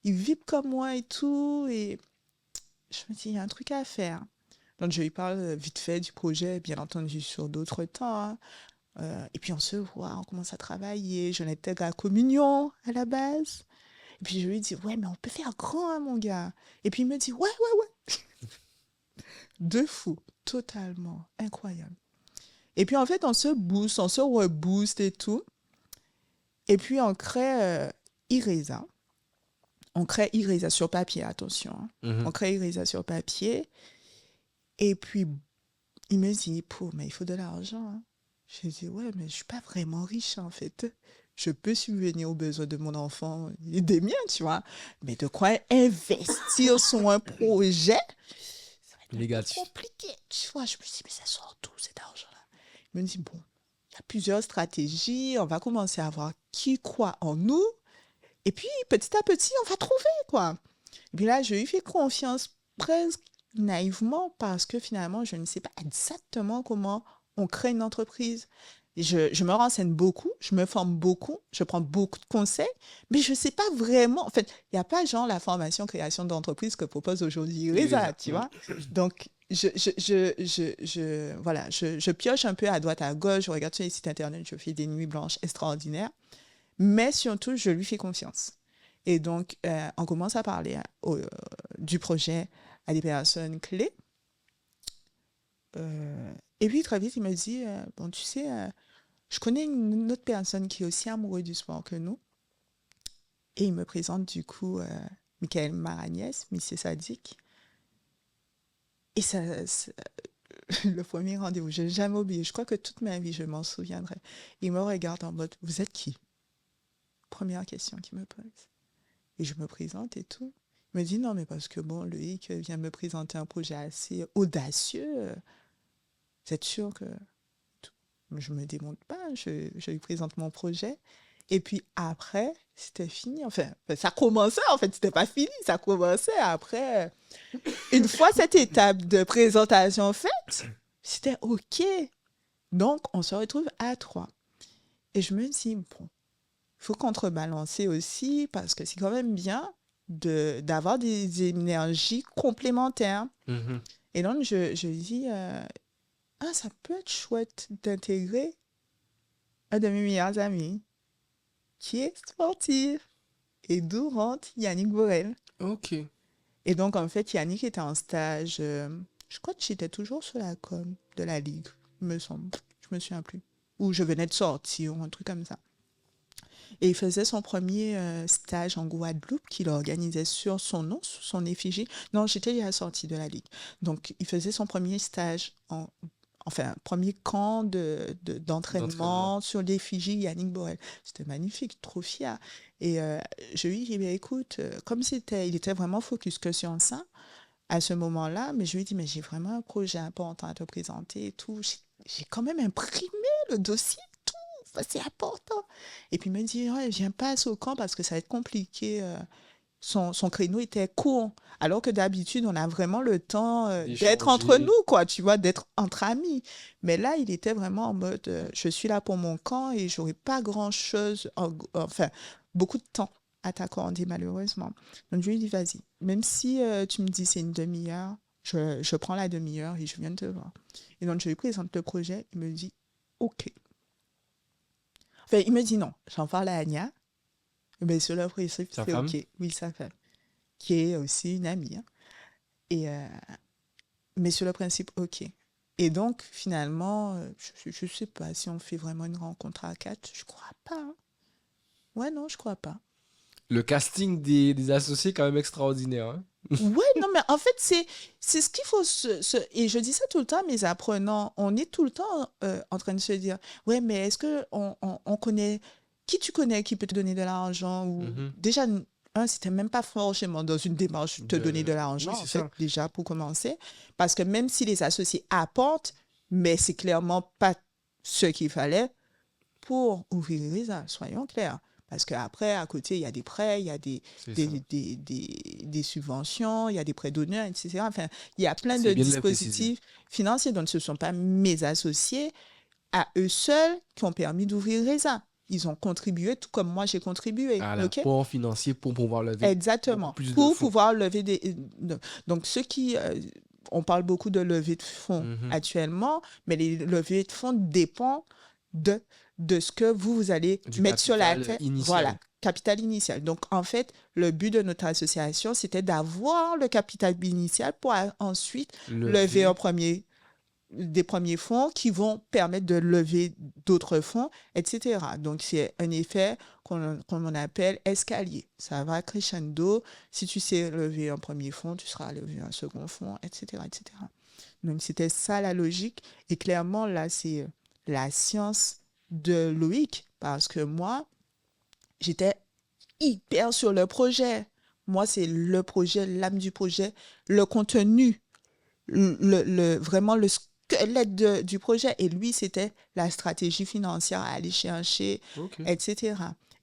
Speaker 1: il vibre comme moi et tout. Et je me dis, il y a un truc à faire. Donc, je lui parle vite fait du projet, bien entendu, sur d'autres temps. Hein. Et puis, on se voit, on commence à travailler. Je l'intègre à Communion, à la base. Et puis, je lui dis, ouais, mais on peut faire grand, hein, mon gars. Et puis, il me dit, ouais. De fou, totalement, incroyable. Et puis, en fait, on se booste, on se rebooste et tout. Et puis, on crée IRESA. On crée IRESA sur papier, attention. Hein. On crée IRESA sur papier. Et puis, il me dit, mais il faut de l'argent. Hein. Je dis, ouais, mais je ne suis pas vraiment riche, en fait. Je peux subvenir aux besoins de mon enfant et des miens, tu vois. Mais de quoi investir sur un projet, ça va être négatif. Compliqué, tu vois. Je me dis, mais ça sort d'où cet argent-là? Il me dit, bon, il y a plusieurs stratégies. On va commencer à voir qui croit en nous. Et puis, petit à petit, on va trouver, quoi. Et puis là, je lui fais confiance presque naïvement parce que finalement, je ne sais pas exactement comment on crée une entreprise. Je me renseigne beaucoup, je me forme beaucoup, je prends beaucoup de conseils, mais je ne sais pas vraiment. En fait, il n'y a pas genre la formation création d'entreprise que propose aujourd'hui IRESA, tu vois. Donc, voilà, je pioche un peu à droite, à gauche, je regarde sur les sites internet, je fais des nuits blanches extraordinaires, mais surtout, je lui fais confiance. Et donc, on commence à parler du projet à des personnes clés. Et puis, très vite, il me dit, bon, tu sais, je connais une autre personne qui est aussi amoureuse du sport que nous. Et il me présente du coup Michael Maragnès, Monsieur Sadik. Et le premier rendez-vous, je n'ai jamais oublié. Je crois que toute ma vie, je m'en souviendrai. Il me regarde en mode, vous êtes qui? Première question qu'il me pose. Et je me présente et tout. Il me dit, non, mais parce que bon, Loïc vient me présenter un projet assez audacieux. Vous êtes sûr que... Je ne me démonte pas, je lui présente mon projet. Et puis après, c'était fini. Enfin, ça commençait, en fait, c'était pas fini, ça commençait après. Une fois cette étape de présentation faite, c'était OK. Donc, on se retrouve à 3. Et je me dis, bon, il faut contrebalancer aussi, parce que c'est quand même bien d'avoir des énergies complémentaires. Et donc, je dis... ça peut être chouette d'intégrer un de mes meilleurs amis qui est sportif. Et d'où rentre Yannick Borel.
Speaker 2: OK.
Speaker 1: Et donc, en fait, Yannick était en stage. Je crois que j'étais toujours sur la com de la Ligue, il me semble. Je me souviens plus. Ou je venais de sortir, ou un truc comme ça. Et il faisait son premier stage en Guadeloupe qu'il organisait sur son nom, sur son effigie. Non, j'étais déjà sortie de la Ligue. Donc, il faisait son premier stage premier camp d'entraînement sur l'effigie Yannick Borel. C'était magnifique, trop fier. Et je lui ai dit, écoute, comme il était vraiment focus que sur ça, à ce moment-là, mais je lui ai dit, mais j'ai vraiment un projet important à te présenter et tout. J'ai quand même imprimé le dossier et tout. Enfin, c'est important. Et puis il me dit, ouais, viens pas au camp parce que ça va être compliqué. son créneau était court. Alors que d'habitude, on a vraiment le temps d'être entre
Speaker 2: D'échanger.
Speaker 1: nous, quoi, tu vois, d'être entre amis. Mais là, il était vraiment en mode, je suis là pour mon camp et j'aurai pas grand-chose, enfin, beaucoup de temps à t'accorder, malheureusement. Donc, je lui ai dit, vas-y, même si tu me dis c'est une demi-heure, je prends la demi-heure et je viens te voir. Et donc, je lui présente le projet, il me dit, OK. Enfin, il me dit non, j'en parle à Anya, mais sur le principe,
Speaker 2: Sa
Speaker 1: c'est
Speaker 2: femme?
Speaker 1: OK. Oui, sa femme, qui est aussi une amie, hein. Et, mais sur le principe, OK. Et donc, finalement, je ne sais pas si on fait vraiment une rencontre à quatre. Je crois pas, hein. Ouais, non, je crois pas.
Speaker 2: Le casting des associés est quand même extraordinaire, hein.
Speaker 1: Ouais, non, mais en fait, c'est ce qu'il faut et je dis ça tout le temps à mes apprenants. On est tout le temps en train de se dire, ouais, mais est-ce que on connaît, qui tu connais qui peut te donner de l'argent ou
Speaker 2: Mhm.
Speaker 1: déjà, c'était même pas forcément dans une démarche de te donner de
Speaker 2: Oui,
Speaker 1: l'argent, en
Speaker 2: c'est
Speaker 1: fait,
Speaker 2: ça.
Speaker 1: déjà pour commencer. Parce que même si les associés apportent, mais c'est clairement pas ce qu'il fallait pour ouvrir les uns, soyons clairs. Parce qu'après, à côté, il y a des prêts, il y a
Speaker 2: C'est ça.
Speaker 1: des subventions, il y a des prêts d'honneur, etc. Enfin, il y a plein de
Speaker 2: C'est bien de le préciser.
Speaker 1: dispositifs financiers. Donc, ce ne sont pas mes associés à eux seuls qui ont permis d'ouvrir Reza. Ils ont contribué tout comme moi j'ai contribué.
Speaker 2: À
Speaker 1: OK?
Speaker 2: l'apport financier pour pouvoir lever beaucoup
Speaker 1: Exactement.
Speaker 2: plus de
Speaker 1: Pour
Speaker 2: fonds.
Speaker 1: pouvoir lever des... Donc, ceux qui... on parle beaucoup de levée de fonds
Speaker 2: Mhm.
Speaker 1: actuellement, mais les levées de fonds dépendent de, de ce que vous allez
Speaker 2: Du
Speaker 1: mettre sur la
Speaker 2: capital
Speaker 1: tête. Voilà,
Speaker 2: initial.
Speaker 1: capital initial. Donc, en fait, le but de notre association, c'était d'avoir le capital initial pour ensuite lever
Speaker 2: Lever
Speaker 1: des premiers fonds qui vont permettre de lever d'autres fonds, etc. Donc, c'est un effet qu'on appelle escalier. Ça va crescendo. Si tu sais lever un premier fonds, tu seras lever un second fonds, etc., etc. Donc, c'était ça la logique. Et clairement, là, c'est la science de Loïc, parce que moi, j'étais hyper sur le projet. Moi, c'est le projet, l'âme du projet, le contenu, vraiment le squelette du projet. Et lui, c'était la stratégie financière à aller chercher,
Speaker 2: Ok.
Speaker 1: etc.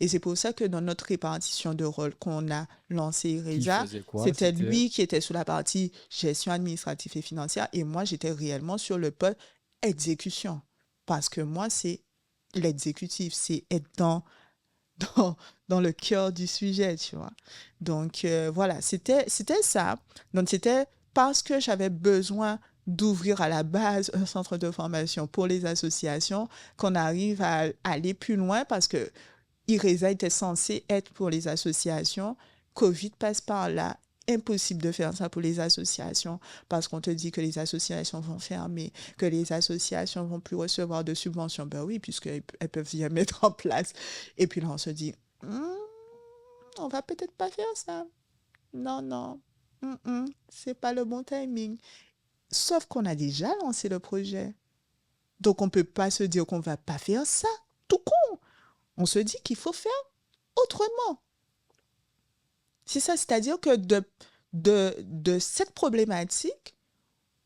Speaker 1: Et c'est pour ça que dans notre répartition de rôle qu'on a lancé
Speaker 2: Qui
Speaker 1: IRESA,
Speaker 2: faisait quoi?
Speaker 1: c'était
Speaker 2: C'était.
Speaker 1: lui qui était sur la partie gestion administrative et financière et moi, j'étais réellement sur le pôle exécution. Parce que moi, c'est l'exécutif, c'est être dans, dans le cœur du sujet, tu vois. Donc, voilà, c'était ça. Donc, c'était parce que j'avais besoin d'ouvrir à la base un centre de formation pour les associations qu'on arrive à aller plus loin parce que IRESA était censé être pour les associations. Covid passe par là. Impossible de faire ça pour les associations parce qu'on te dit que les associations vont fermer, que les associations vont plus recevoir de subventions. Ben oui, puisqu'elles peuvent bien mettre en place. Et puis là, on se dit, on va peut-être pas faire ça. Non, non, c'est pas le bon timing. Sauf qu'on a déjà lancé le projet. Donc, on peut pas se dire qu'on va pas faire ça. Tout con. On se dit qu'il faut faire autrement. C'est ça, c'est-à-dire que de cette problématique,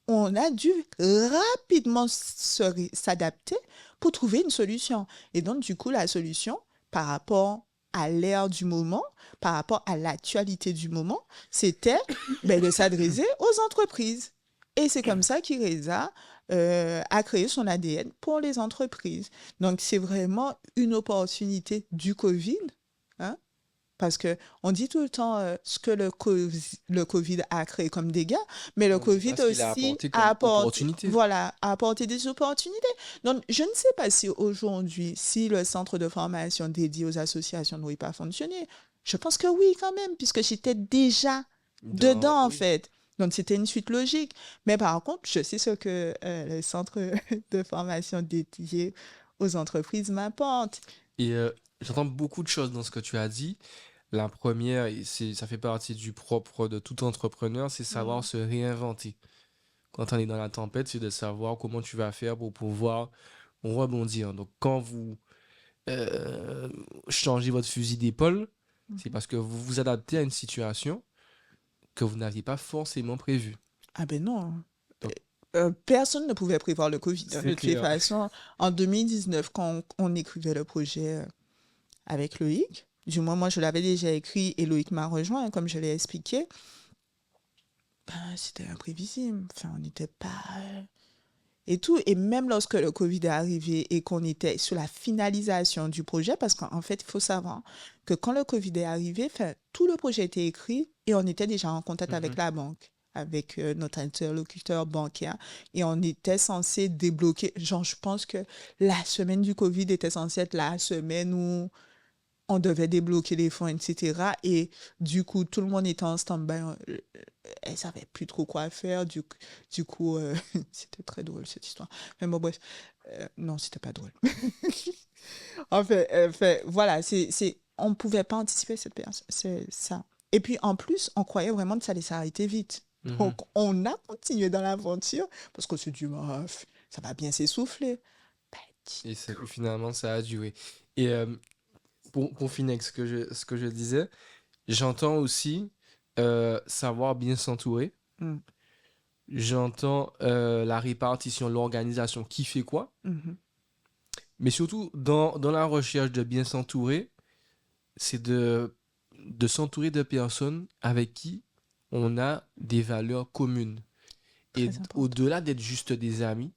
Speaker 1: on a dû rapidement s'adapter pour trouver une solution. Et donc, du coup, la solution, par rapport à l'ère du moment, par rapport à l'actualité du moment, c'était de s'adresser aux entreprises. Et c'est comme ça qu'IRESA a créé son ADN pour les entreprises. Donc, c'est vraiment une opportunité du Covid, hein, parce qu'on dit tout le temps ce que le COVID a créé comme dégâts, mais le
Speaker 2: On ne dit
Speaker 1: COVID
Speaker 2: pas ce qu'il a
Speaker 1: aussi
Speaker 2: apporté
Speaker 1: a
Speaker 2: comme
Speaker 1: apporté,
Speaker 2: opportunité.
Speaker 1: voilà, a apporté des opportunités. Donc, je ne sais pas si aujourd'hui, si le centre de formation dédié aux associations n'aurait pas fonctionné. Je pense que oui, quand même, puisque j'étais déjà dedans, en
Speaker 2: Oui.
Speaker 1: fait. Donc, c'était une suite logique. Mais par contre, je sais ce que le centre de formation dédié aux entreprises m'apporte.
Speaker 2: Et j'entends beaucoup de choses dans ce que tu as dit. La première, et ça fait partie du propre de tout entrepreneur, c'est savoir
Speaker 1: Mm.
Speaker 2: se réinventer. Quand on est dans la tempête, c'est de savoir comment tu vas faire pour pouvoir rebondir. Donc, quand vous changez votre fusil d'épaule, c'est
Speaker 1: Mhm.
Speaker 2: parce que vous vous adaptez à une situation que vous n'aviez pas forcément prévue.
Speaker 1: Ah ben non.
Speaker 2: Donc,
Speaker 1: Personne ne pouvait prévoir le Covid, hein.
Speaker 2: c'est
Speaker 1: De toute
Speaker 2: clair.
Speaker 1: façon, en 2019, quand on écrivait le projet avec Loïc, du moins moi je l'avais déjà écrit et Loïc m'a rejoint, comme je l'ai expliqué, ben, c'était imprévisible. Enfin, on n'était pas... Et tout. Et même lorsque le Covid est arrivé et qu'on était sur la finalisation du projet, parce qu'en fait, il faut savoir que quand le Covid est arrivé, enfin, tout le projet était écrit et on était déjà en contact avec la banque, avec notre interlocuteur bancaire. Et on était censé débloquer. Genre, je pense que la semaine du Covid était censée être la semaine où on devait débloquer les fonds, etc. Et du coup, tout le monde était en stand-by. Elle ne savait plus trop quoi faire. Du coup, c'était très drôle cette histoire. Mais bon, bref. Non, c'était pas drôle. Enfin, voilà, on ne pouvait pas anticiper cette personne. C'est ça. Et puis, en plus, on croyait vraiment que ça allait s'arrêter vite. Donc, on a continué dans l'aventure parce qu'on s'est dit, bah, ça va bien s'essouffler.
Speaker 2: Et finalement, ça a duré. Et pour finir avec ce que je disais, j'entends aussi savoir bien s'entourer.
Speaker 1: Mm.
Speaker 2: J'entends la répartition, l'organisation, qui fait quoi.
Speaker 1: Mhm.
Speaker 2: Mais surtout, dans la recherche de bien s'entourer, c'est de s'entourer de personnes avec qui on a des valeurs communes. Et
Speaker 1: Très important.
Speaker 2: au-delà d'être juste des amis,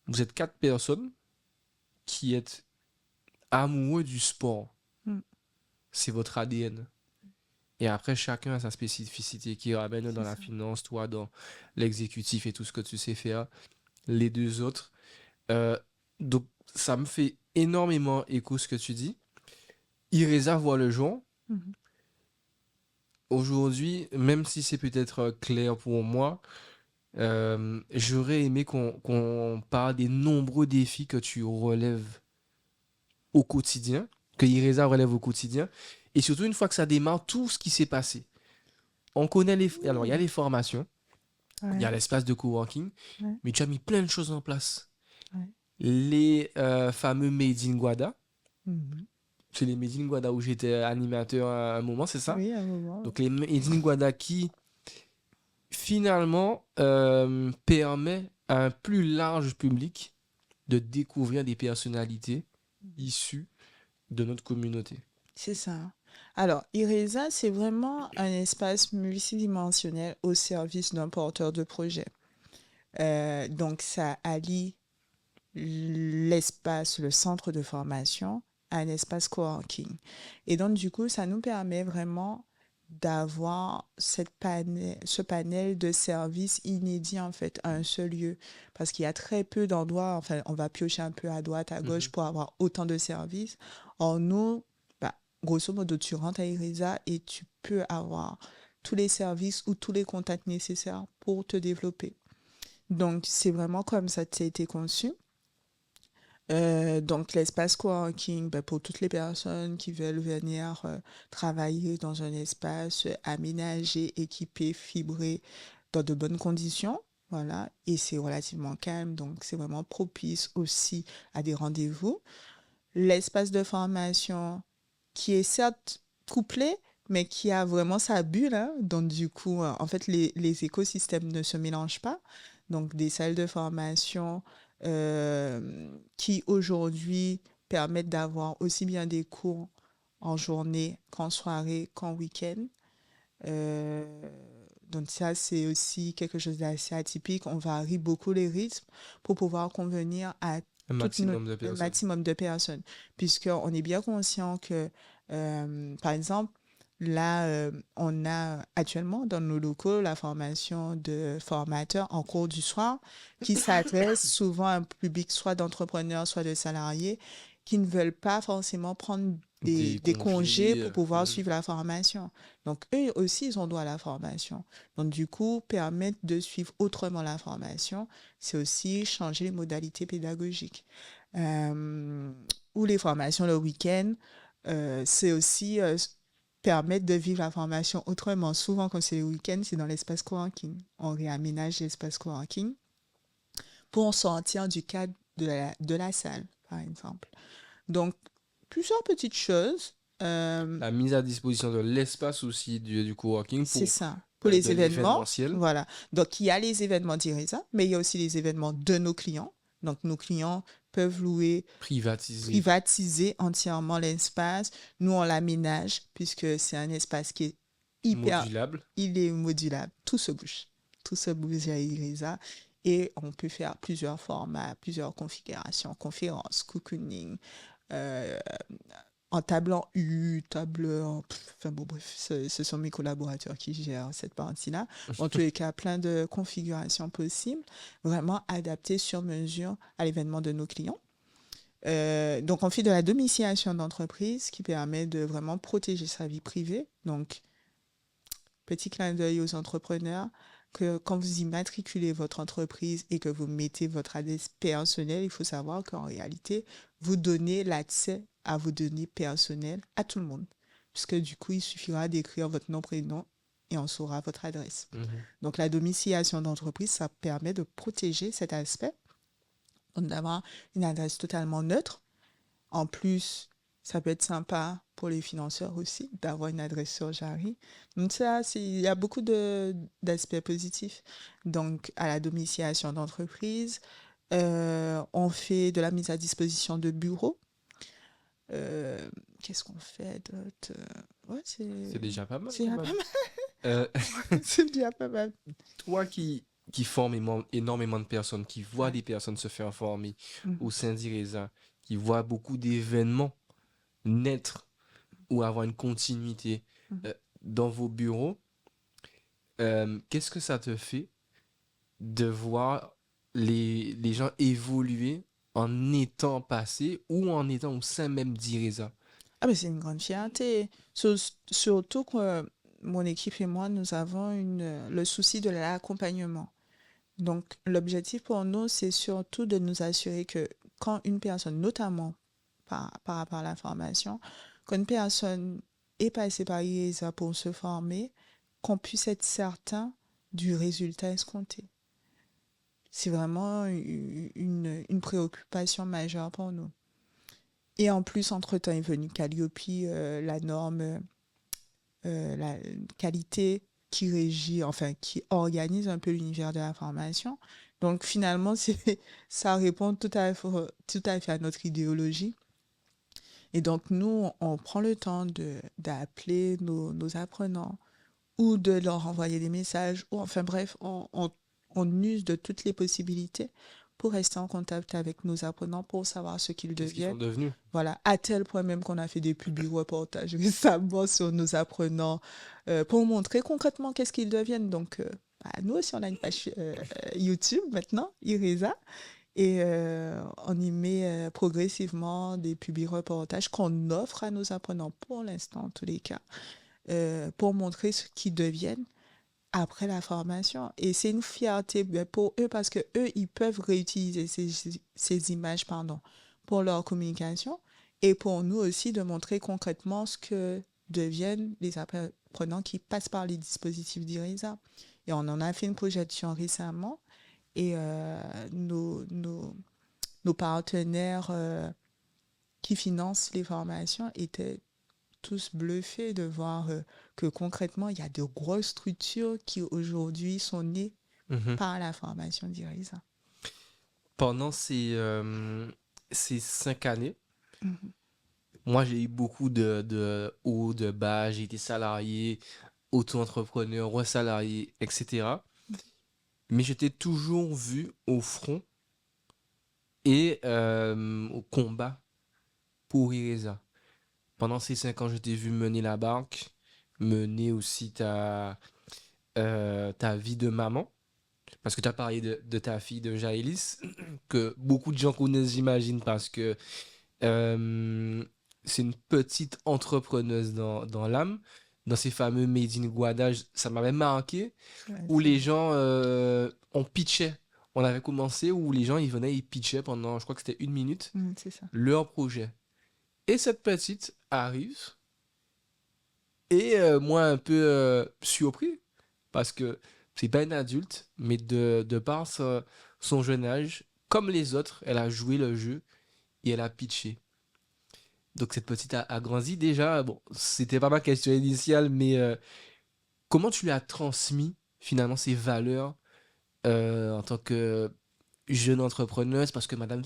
Speaker 2: vous êtes 4 personnes qui êtes amoureux du sport.
Speaker 1: Mm.
Speaker 2: C'est votre ADN. Et après, chacun a sa spécificité qui ramène dans la finance, toi dans l'exécutif et tout ce que tu sais faire, les deux autres. Donc, ça me fait énormément écho ce que tu dis. Iresa voit le jour.
Speaker 1: Mhm.
Speaker 2: Aujourd'hui, même si c'est peut-être clair pour moi, j'aurais aimé qu'on parle des nombreux défis que tu relèves au quotidien, que Iresa relève au quotidien. Et surtout, une fois que ça démarre, tout ce qui s'est passé. On connaît les... Alors, il y a les formations, il y a
Speaker 1: Ouais,
Speaker 2: l'espace de coworking,
Speaker 1: ouais,
Speaker 2: mais tu as mis plein de choses en place.
Speaker 1: ouais.
Speaker 2: Les fameux Made in Guada,
Speaker 1: Mhm.
Speaker 2: c'est les Made in Guada où j'étais animateur à un moment, c'est ça?
Speaker 1: Oui, à un moment.
Speaker 2: Donc, les Made in Guada qui, finalement, permet à un plus large public de découvrir des personnalités issues de notre communauté.
Speaker 1: C'est ça. Alors, IRESA, c'est vraiment un espace multidimensionnel au service d'un porteur de projet. Donc, ça allie l'espace, le centre de formation à un espace coworking. Et donc, du coup, ça nous permet vraiment d'avoir ce panel de services inédits, en fait, à un seul lieu. Parce qu'il y a très peu d'endroits, enfin, on va piocher un peu à droite, à gauche pour avoir autant de services. Or, nous, bah, grosso modo, tu rentres à IRESA et tu peux avoir tous les services ou tous les contacts nécessaires pour te développer. Donc, c'est vraiment comme ça que ça a été conçu. Donc, l'espace coworking, ben, pour toutes les personnes qui veulent venir travailler dans un espace aménagé, équipé, fibré, dans de bonnes conditions. Voilà. Et c'est relativement calme, donc c'est vraiment propice aussi à des rendez-vous. L'espace de formation qui est certes couplé, mais qui a vraiment sa bulle, hein. Donc, du coup, en fait, les écosystèmes ne se mélangent pas. Donc, des salles de formation qui, aujourd'hui, permettent d'avoir aussi bien des cours en journée qu'en soirée, qu'en week-end. Euh, donc, ça, c'est aussi quelque chose d'assez atypique. On varie beaucoup les rythmes pour pouvoir convenir à
Speaker 2: Un maximum de
Speaker 1: un
Speaker 2: personnes.
Speaker 1: maximum de personnes, puisqu'on est bien conscient que, par exemple, là, on a actuellement dans nos locaux la formation de formateurs en cours du soir qui s'adresse souvent à un public soit d'entrepreneurs, soit de salariés qui ne veulent pas forcément prendre des congés pour pouvoir suivre la formation. Donc, eux aussi, ils ont droit à la formation. Donc, du coup, permettre de suivre autrement la formation, c'est aussi changer les modalités pédagogiques. Ou les formations le week-end, c'est aussi permettre de vivre la formation autrement. Souvent, quand c'est le week-end, c'est dans l'espace coworking. On réaménage l'espace coworking pour sortir du cadre de la salle, par exemple. Donc, plusieurs petites choses.
Speaker 2: La mise à disposition de l'espace aussi du coworking
Speaker 1: C'est
Speaker 2: pour
Speaker 1: ça. Pour les
Speaker 2: de
Speaker 1: événements,
Speaker 2: l'événementiel.
Speaker 1: voilà. Donc, il y a les événements d'IRESA, mais il y a aussi les événements de nos clients. Donc, nos clients peuvent louer,
Speaker 2: Privatisé,
Speaker 1: privatiser entièrement l'espace. Nous, on l'aménage puisque c'est un espace qui est hyper,
Speaker 2: modulable.
Speaker 1: il est modulable. Tout se bouge. Tout se bouge à Iresa. Et on peut faire plusieurs formats, plusieurs configurations, conférences, cocooning, euh, en table en U, enfin bon, bref, ce sont mes collaborateurs qui gèrent cette partie-là. En tous les cas, plein de configurations possibles, vraiment adaptées sur mesure à l'événement de nos clients. Donc, on fait de la domiciliation d'entreprise qui permet de vraiment protéger sa vie privée. Donc, petit clin d'œil aux entrepreneurs, que quand vous immatriculez votre entreprise et que vous mettez votre adresse personnelle, il faut savoir qu'en réalité, vous donnez l'accès à vos données personnelles à tout le monde. Puisque du coup, il suffira d'écrire votre nom, prénom et on saura votre adresse. Donc, la domiciliation d'entreprise, ça permet de protéger cet aspect, d'avoir une adresse totalement neutre. En plus, ça peut être sympa pour les financeurs aussi d'avoir une adresse sur Jarry. Donc ça, il y a beaucoup d'aspects positifs. Donc, à la domiciliation d'entreprise, on fait de la mise à disposition de bureaux. Qu'est-ce qu'on fait d'autre? Ouais,
Speaker 2: C'est déjà pas mal
Speaker 1: c'est
Speaker 2: quand
Speaker 1: déjà
Speaker 2: même.
Speaker 1: pas mal. C'est déjà pas mal.
Speaker 2: Toi qui formes énormément de personnes, qui voient
Speaker 1: Ouais.
Speaker 2: des personnes se faire former
Speaker 1: Mhm.
Speaker 2: au sein d'IRESA, qui voient beaucoup d'événements naître ou avoir une continuité
Speaker 1: Mhm.
Speaker 2: dans vos bureaux, qu'est-ce que ça te fait de voir les gens évoluer en étant passés ou en étant au sein même d'IRESA?
Speaker 1: Ah, mais c'est une grande fierté. Surtout que mon équipe et moi, nous avons le souci de l'accompagnement. Donc, l'objectif pour nous, c'est surtout de nous assurer que quand une personne, notamment par rapport à la formation, quand une personne est passée par IESA pour se former, qu'on puisse être certain du résultat escompté. C'est vraiment une préoccupation majeure pour nous. Et en plus, entre-temps est venu Calliope, la norme, la qualité qui régit, enfin, qui organise un peu l'univers de la formation. Donc, finalement, ça répond tout à fait à notre idéologie. Et donc, nous, on prend le temps d'appeler nos apprenants ou de leur envoyer des messages, ou enfin bref, on use de toutes les possibilités pour rester en contact avec nos apprenants, pour savoir ce qu'ils
Speaker 2: Qu'est-ce qu'ils sont
Speaker 1: deviennent.
Speaker 2: devenus?
Speaker 1: Voilà, à tel point même qu'on a fait des publi-reportages récemment sur nos apprenants pour montrer concrètement qu'est-ce qu'ils deviennent. Donc, nous aussi, on a une page YouTube maintenant, IRESA, et on y met progressivement des publi-reportages qu'on offre à nos apprenants pour l'instant, en tous les cas, pour montrer ce qu'ils deviennent après la formation. Et c'est une fierté pour eux parce que eux, ils peuvent réutiliser ces images pour leur communication et pour nous aussi de montrer concrètement ce que deviennent les apprenants qui passent par les dispositifs d'IRESA. Et on en a fait une projection récemment et nos partenaires qui financent les formations étaient tous bluffés de voir que concrètement, il y a de grosses structures qui aujourd'hui sont nées par la formation d'IRESA.
Speaker 2: Pendant ces 5 années, moi j'ai eu beaucoup de hauts, de bas, j'ai été salarié, auto-entrepreneur, resalarié, etc. Mais je t'ai toujours vu au front et au combat pour IRESA. Pendant ces 5 ans, je t'ai vu mener la barque, mener aussi ta vie de maman. Parce que tu as parlé de ta fille, de Jaëlis, que beaucoup de gens connaissent, j'imagine, parce que c'est une petite entrepreneuse dans l'âme. Dans ces fameux Made in Guada, ça m'avait marqué,
Speaker 1: Ouais,
Speaker 2: où les gens, on pitchait. On avait commencé où les gens, ils venaient, ils pitchaient pendant, je crois que c'était 1 minute,
Speaker 1: c'est ça.
Speaker 2: leur projet. Et cette petite arrive, et moi un peu surpris, parce que c'est pas une adulte, mais de par son jeune âge, comme les autres, elle a joué le jeu et elle a pitché. Donc cette petite a grandi déjà. Bon, c'était pas ma question initiale, mais comment tu lui as transmis finalement ces valeurs en tant que jeune entrepreneuse parce que madame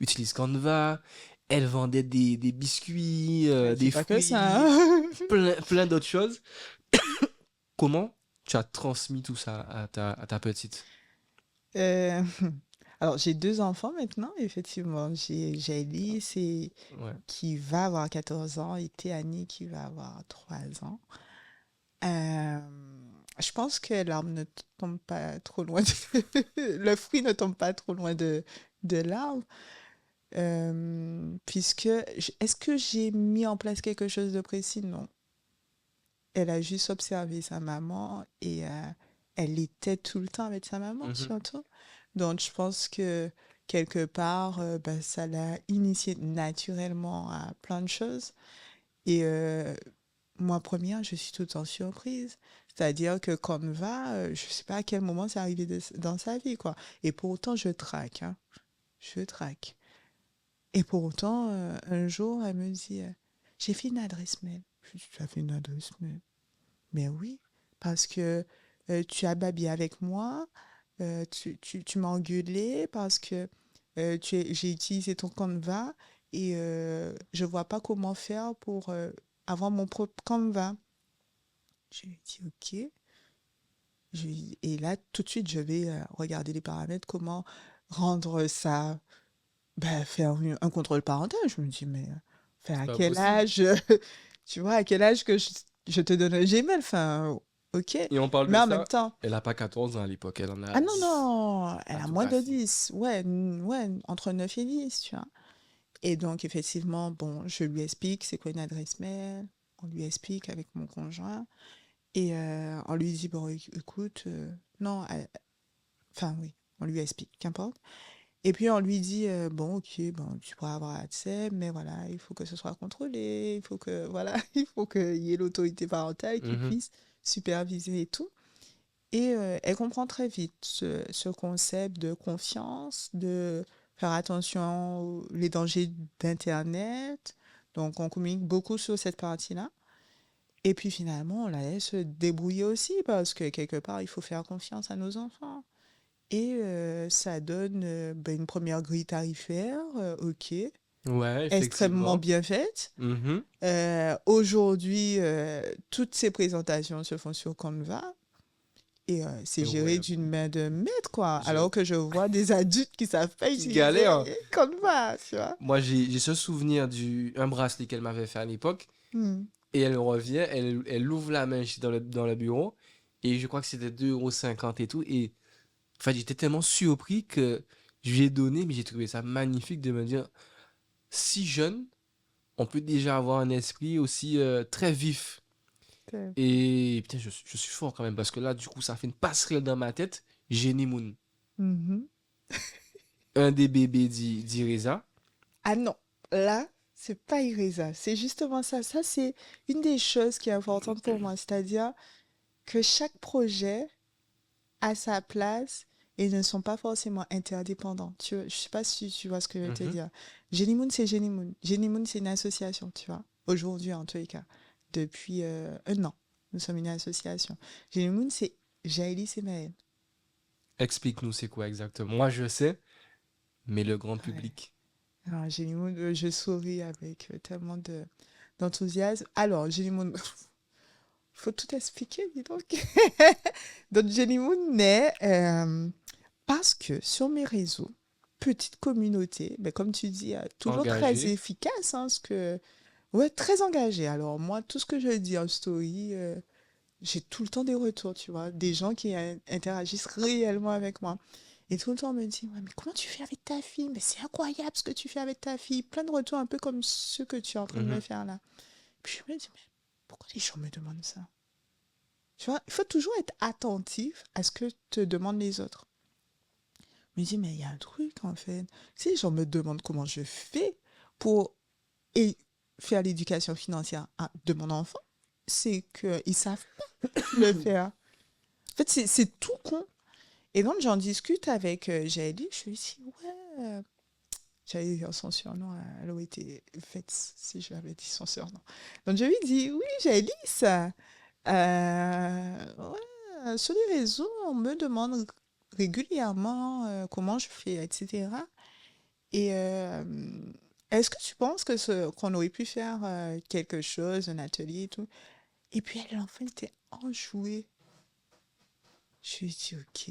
Speaker 2: utilise Canva. Elle vendait des biscuits,
Speaker 1: C'est
Speaker 2: des
Speaker 1: pas que ça.
Speaker 2: fruits,
Speaker 1: Hein.
Speaker 2: plein d'autres choses. Comment tu as transmis tout ça à ta petite?
Speaker 1: Euh, Alors, j'ai 2 enfants maintenant, effectivement. J'ai Elise
Speaker 2: Ouais.
Speaker 1: qui va avoir 14 ans et Théanie qui va avoir 3 ans. Euh, je pense que l'arbre ne tombe pas trop loin le fruit ne tombe pas trop loin de l'arbre. Puisque, est-ce que j'ai mis en place quelque chose de précis? Non. Elle a juste observé sa maman et elle était tout le temps avec sa maman,
Speaker 2: Mhm.
Speaker 1: surtout. Donc, je pense que quelque part, ben, ça l'a initié naturellement à plein de choses. Et moi, première, je suis tout le temps surprise. C'est-à-dire que Canva, je ne sais pas à quel moment c'est arrivé dans sa vie, quoi. Et pour autant, je traque, hein. Je traque. Et pour autant, un jour, elle me dit, j'ai fait une adresse mail. Je dis, tu as fait une adresse mail? Mais oui, parce que tu as babillé avec moi, tu m'as engueulé parce que j'ai utilisé ton Canva et je vois pas comment faire pour avoir mon propre Canva. Je lui ai dit, ok. Et là, tout de suite, je vais regarder les paramètres, comment rendre ça, ben, faire un contrôle parental. Je me dis, mais enfin,
Speaker 2: C'est
Speaker 1: à
Speaker 2: pas
Speaker 1: quel
Speaker 2: possible.
Speaker 1: âge, tu vois, à quel âge que je te donne un Gmail? Enfin, ok.
Speaker 2: Et on parle
Speaker 1: Mais
Speaker 2: de
Speaker 1: en même
Speaker 2: ça,
Speaker 1: temps,
Speaker 2: elle a pas 14 ans à l'époque, elle en a
Speaker 1: ah non,
Speaker 2: 10
Speaker 1: non, elle
Speaker 2: à
Speaker 1: a
Speaker 2: tout
Speaker 1: moins de
Speaker 2: casser.
Speaker 1: 10. Ouais, ouais, entre 9 et 10, tu vois. Et donc, effectivement, bon, je lui explique c'est quoi une adresse mail. On lui explique avec mon conjoint. Et on lui dit, bon, écoute, non, enfin, oui, on lui explique, qu'importe. Et puis, on lui dit, bon, ok, bon, tu pourras avoir accès, mais voilà, il faut que ce soit contrôlé, il faut que, voilà, il faut qu'il y ait l'autorité parentale qui
Speaker 2: Mhm.
Speaker 1: puisse superviser et tout. Et elle comprend très vite ce concept de confiance, de faire attention aux dangers d'Internet. Donc, on communique beaucoup sur cette partie-là. Et puis finalement, on la laisse se débrouiller aussi parce que quelque part, il faut faire confiance à nos enfants. Et ça donne ben, une première grille tarifaire, ok,
Speaker 2: Ouais,
Speaker 1: extrêmement
Speaker 2: effectivement.
Speaker 1: bien faite.
Speaker 2: Mhm.
Speaker 1: Aujourd'hui, toutes ces présentations se font sur Canva. Et c'est
Speaker 2: Et
Speaker 1: géré
Speaker 2: ouais,
Speaker 1: d'une main de maître, quoi.
Speaker 2: je...
Speaker 1: Alors que je vois des adultes qui savent pas
Speaker 2: qui
Speaker 1: utiliser
Speaker 2: galère.
Speaker 1: Canva, tu vois.
Speaker 2: Moi, j'ai ce souvenir un bracelet qu'elle m'avait fait à l'époque.
Speaker 1: Hmm.
Speaker 2: Et elle revient, elle ouvre la main dans le bureau. Et je crois que c'était 2,50 € et tout. Et enfin, j'étais tellement surpris que je lui ai donné, mais j'ai trouvé ça magnifique de me dire, si jeune, on peut déjà avoir un esprit aussi très vif.
Speaker 1: C'est-
Speaker 2: Et putain, je suis fort quand même, parce que là, du coup, ça fait une passerelle dans ma tête. Jenny Moon,
Speaker 1: Mhm.
Speaker 2: un des bébés d'Ireza.
Speaker 1: Ah non, là, c'est pas irréalisable. C'est justement ça. Ça, c'est une des choses qui est importante pour moi. C'est-à-dire que chaque projet a sa place et ne sont pas forcément interdépendants. Je sais pas si tu vois ce que je veux te
Speaker 2: Mhm.
Speaker 1: dire. Jenny Moon, c'est Jenny Moon. Jenny Moon, c'est une association, tu vois. Aujourd'hui, en tous les cas. Depuis un an, nous sommes une association. Jenny Moon, c'est Jaëlis et Maël.
Speaker 2: Explique-nous c'est quoi exactement. Moi, je sais, mais le grand
Speaker 1: Ouais.
Speaker 2: public.
Speaker 1: Alors, Jenny Moon, je souris avec tellement d'enthousiasme. Alors, Jenny Moon, faut tout expliquer, dis donc. Donc, Jenny Moon naît parce que sur mes réseaux, petite communauté, mais comme tu dis, toujours très
Speaker 2: Engagé.
Speaker 1: efficace, hein, ouais, très engagée. Alors, moi, tout ce que je dis en story, j'ai tout le temps des retours, tu vois, des gens qui interagissent réellement avec moi. Et tout le temps, on me dit, ouais, mais comment tu fais avec ta fille? Mais c'est incroyable ce que tu fais avec ta fille. Plein de retours un peu comme ceux que tu es en train de me
Speaker 2: Mhm.
Speaker 1: faire là. Puis je me dis, mais pourquoi les gens me demandent ça? Tu vois, il faut toujours être attentif à ce que te demandent les autres. Je me dis, mais il y a un truc en fait. Si les gens me demandent comment je fais pour et faire l'éducation financière de mon enfant, c'est qu'ils ne savent pas le faire. En fait, c'est tout con. Et donc, j'en discute avec Jaëlie. Je lui dis, ouais, j'allais dire son surnom, elle aurait été faite si je lui avais dit son surnom. Donc, je lui dis, oui, Jaëlie, ça. Ouais, sur les réseaux, on me demande régulièrement comment je fais, etc. Et est-ce que tu penses que qu'on aurait pu faire quelque chose, un atelier et tout? Et puis elle, l'enfant était enjoué. Je lui ai dit, OK.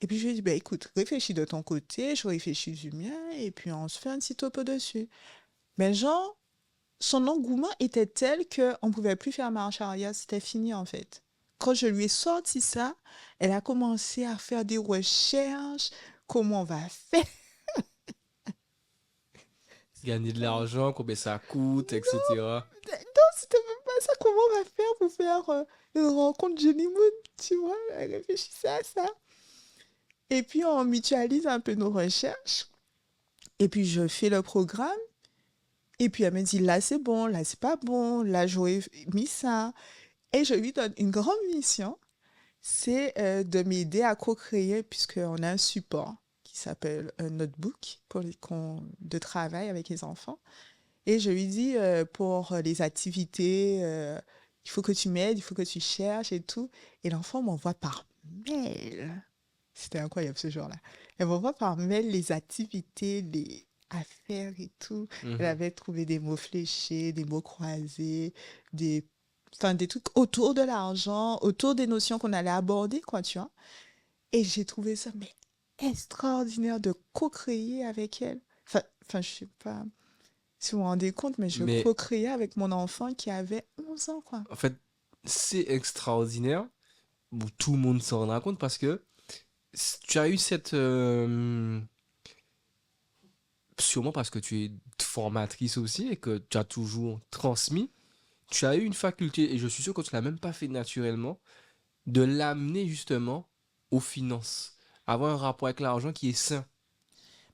Speaker 1: Et puis je lui ai dit, ben écoute, réfléchis de ton côté, je réfléchis du mien, et puis on se fait un petit topo dessus. Mais genre, son engouement était tel qu'on ne pouvait plus faire marche arrière, c'était fini en fait. Quand je lui ai sorti ça, elle a commencé à faire des recherches, comment on va faire.
Speaker 2: Gagner de l'argent, combien ça coûte, etc.
Speaker 1: Non, c'était même pas ça, comment on va faire pour faire une rencontre Jenny Moon, tu vois, elle réfléchissait à ça. Et puis on mutualise un peu nos recherches, et puis je fais le programme. Et puis elle me dit, là c'est bon, là c'est pas bon, là j'aurais mis ça. Et je lui donne une grande mission, c'est de m'aider à co-créer, puisqu'on a un support qui s'appelle un notebook pour de travail avec les enfants. Et je lui dis, pour les activités, il faut que tu m'aides, il faut que tu cherches et tout. Et l'enfant m'envoie par mail. C'était incroyable ce jour-là. Elle m'envoie par mail les activités, les affaires et tout. Elle
Speaker 2: Mhm.
Speaker 1: avait trouvé des mots fléchés, des mots croisés, des, enfin, des trucs autour de l'argent, autour des notions qu'on allait aborder, quoi, tu vois. Et j'ai trouvé ça, mais extraordinaire de co-créer avec elle. Je sais pas si vous vous rendez compte, mais je
Speaker 2: Mais
Speaker 1: co-créais avec mon enfant qui avait 11 ans, quoi.
Speaker 2: en fait, c'est extraordinaire. Bon, tout le monde s'en rendra compte parce que tu as eu cette... sûrement parce que tu es formatrice aussi et que tu as toujours transmis. Tu as eu une faculté, et je suis sûr que tu l'as même pas fait naturellement, de l'amener justement aux finances. Avoir un rapport avec l'argent qui est sain.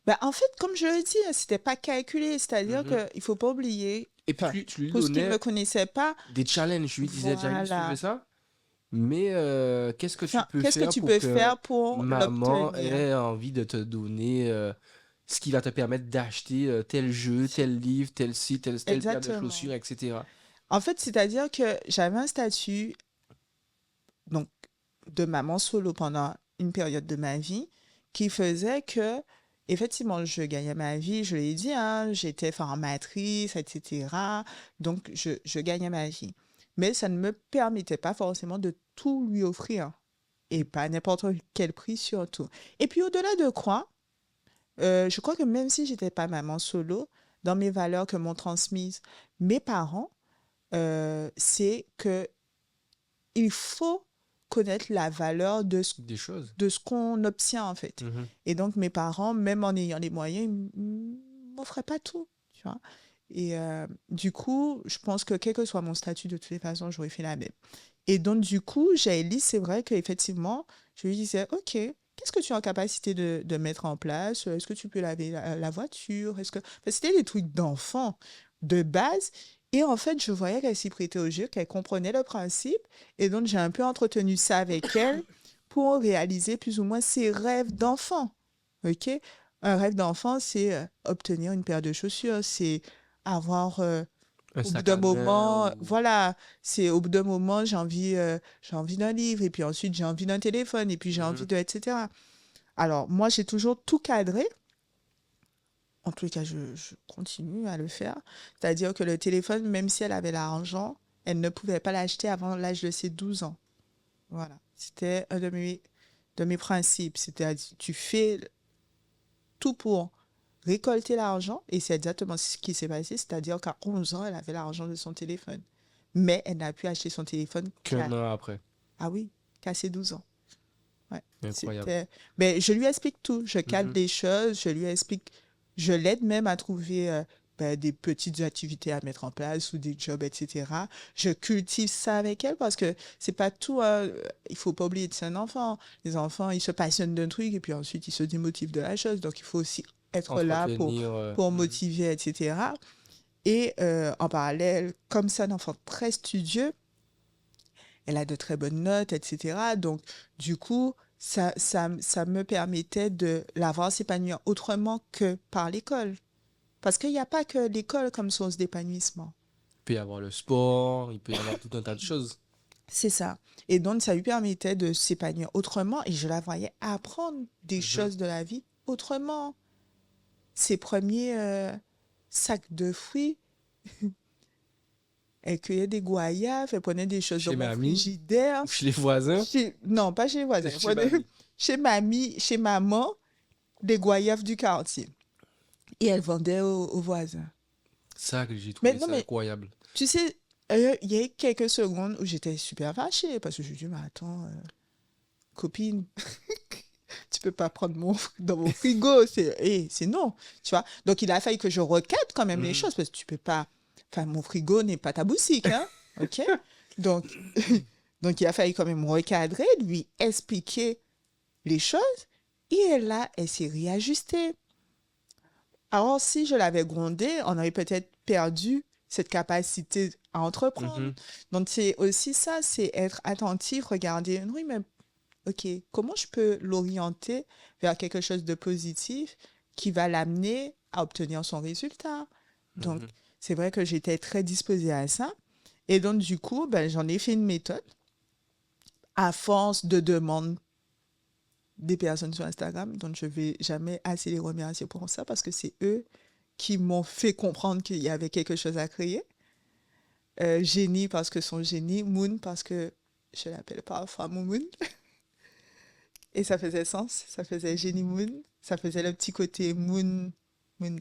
Speaker 1: Ben, en fait, comme je le dis, c'était pas calculé, c'est-à-dire
Speaker 2: Mhm.
Speaker 1: qu'il ne faut pas oublier,
Speaker 2: Et puis
Speaker 1: enfin,
Speaker 2: tu lui
Speaker 1: pour ceux qui ne me
Speaker 2: donnais
Speaker 1: connaissaient pas,
Speaker 2: des challenges. Je lui disais, Jamie, si tu fais
Speaker 1: voilà.
Speaker 2: ça, mais qu'est-ce que tu
Speaker 1: Enfin,
Speaker 2: peux
Speaker 1: qu'est-ce que
Speaker 2: faire
Speaker 1: tu
Speaker 2: pour
Speaker 1: peux
Speaker 2: que
Speaker 1: faire pour
Speaker 2: maman
Speaker 1: l'obtenir?
Speaker 2: ait envie de te donner ce qui va te permettre d'acheter tel jeu, tel livre, tel site, telle paire de chaussures,
Speaker 1: Exactement.
Speaker 2: etc.
Speaker 1: En fait, c'est-à-dire que j'avais un statut donc, de maman solo pendant une période de ma vie qui faisait que, effectivement, je gagnais ma vie, je l'ai dit, hein, j'étais formatrice, etc. Donc, je gagnais ma vie. Mais ça ne me permettait pas forcément de tout lui offrir et pas à n'importe quel prix surtout. Et puis, au-delà de quoi, je crois que même si j'étais pas maman solo, dans mes valeurs que m'ont transmises mes parents, c'est que il faut connaître la valeur
Speaker 2: Des choses.
Speaker 1: de ce qu'on obtient, en fait.
Speaker 2: Mhm.
Speaker 1: Et donc, mes parents, même en ayant les moyens, ils ne m'offraient pas tout, tu vois. Et du coup, je pense que quel que soit mon statut, de toutes les façons, j'aurais fait la même. Et donc, du coup, Jaëlie, c'est vrai qu'effectivement, je lui disais, OK, qu'est-ce que tu es en capacité de mettre en place? Est-ce que tu peux laver la voiture? Est-ce que... Enfin, c'était des trucs d'enfant de base. Et en fait, je voyais qu'elle s'y prêtait au jeu, qu'elle comprenait le principe. Et donc, j'ai un peu entretenu ça avec elle pour réaliser plus ou moins ses rêves d'enfant. OK? Un rêve d'enfant, c'est obtenir une paire de chaussures, c'est avoir
Speaker 2: Un
Speaker 1: au bout
Speaker 2: sac
Speaker 1: d'un
Speaker 2: à main
Speaker 1: moment,
Speaker 2: ou...
Speaker 1: voilà, c'est au bout d'un moment, j'ai envie d'un livre, et puis ensuite, j'ai envie d'un téléphone, et puis j'ai envie
Speaker 2: Mhm.
Speaker 1: de, etc. Alors, moi, j'ai toujours tout cadré. En tout cas, je continue à le faire. C'est-à-dire que le téléphone, même si elle avait l'argent, elle ne pouvait pas l'acheter avant l'âge de ses 12 ans. Voilà. C'était un de mes principes. C'était, tu fais tout pour récolter l'argent, et c'est exactement ce qui s'est passé. C'est-à-dire qu'à 11 ans, elle avait l'argent de son téléphone. Mais elle n'a pu acheter son téléphone
Speaker 2: Qu'un an après.
Speaker 1: ah oui, qu'à ses 12 ans. Ouais,
Speaker 2: Incroyable.
Speaker 1: c'était... Mais je lui explique tout. Je cadre
Speaker 2: Mhm.
Speaker 1: des choses, je lui explique... Je l'aide même à trouver des petites activités à mettre en place ou des jobs, etc. Je cultive ça avec elle parce que c'est pas tout. Il faut pas oublier que c'est un enfant. Les enfants, ils se passionnent d'un truc et puis ensuite, ils se démotivent de la chose. Donc, il faut aussi être là
Speaker 2: Entretenir.
Speaker 1: pour
Speaker 2: Mhm.
Speaker 1: motiver, etc. Et en parallèle, comme c'est un enfant très studieux, elle a de très bonnes notes, etc. Donc, du coup, ça me permettait de la voir s'épanouir autrement que par l'école. Parce qu'il n'y a pas que l'école comme source d'épanouissement.
Speaker 2: Il peut y avoir le sport, il peut y avoir tout un tas de choses.
Speaker 1: C'est ça. Et donc, ça lui permettait de s'épanouir autrement et je la voyais apprendre des
Speaker 2: Mhm.
Speaker 1: choses de la vie autrement. Ses premiers sacs de fruits, elle cueillait des goyaves, elle prenait des choses dans
Speaker 2: Chez
Speaker 1: mon
Speaker 2: mamie
Speaker 1: frigidaire.
Speaker 2: ou chez les voisins?
Speaker 1: Non, pas chez les voisins. Elle
Speaker 2: Chez
Speaker 1: prenait
Speaker 2: mamie.
Speaker 1: chez mamie, chez maman, des goyaves du quartier. Et elle vendait aux voisins.
Speaker 2: Ça, que j'ai
Speaker 1: Mais
Speaker 2: trouvé
Speaker 1: non,
Speaker 2: ça
Speaker 1: mais
Speaker 2: incroyable.
Speaker 1: tu sais, il y a eu quelques secondes où j'étais super fâchée parce que je me dis, mais attends, copine, tu peux pas prendre dans mon frigo, c'est non, tu vois. Donc, il a fallu que je recadre quand même les
Speaker 2: Mhm.
Speaker 1: choses parce que tu peux pas, enfin, mon frigo n'est pas ta boutique, hein, ok? Donc, donc, il a fallu quand même recadrer, lui expliquer les choses et là, elle s'est réajustée. Alors, si je l'avais grondée, on aurait peut-être perdu cette capacité à entreprendre.
Speaker 2: Mhm.
Speaker 1: Donc, c'est aussi ça, c'est être attentif, regarder, oui, mais OK, comment je peux l'orienter vers quelque chose de positif qui va l'amener à obtenir son résultat? Donc,
Speaker 2: Mhm.
Speaker 1: c'est vrai que j'étais très disposée à ça. Et donc, du coup, ben, j'en ai fait une méthode à force de demandes des personnes sur Instagram. Donc, je vais jamais assez les remercier pour ça parce que c'est eux qui m'ont fait comprendre qu'il y avait quelque chose à créer. Génie parce que son génie, Moon parce que je l'appelle parfois Moon. Et ça faisait sens, ça faisait Génie Moon, ça faisait le petit côté Moon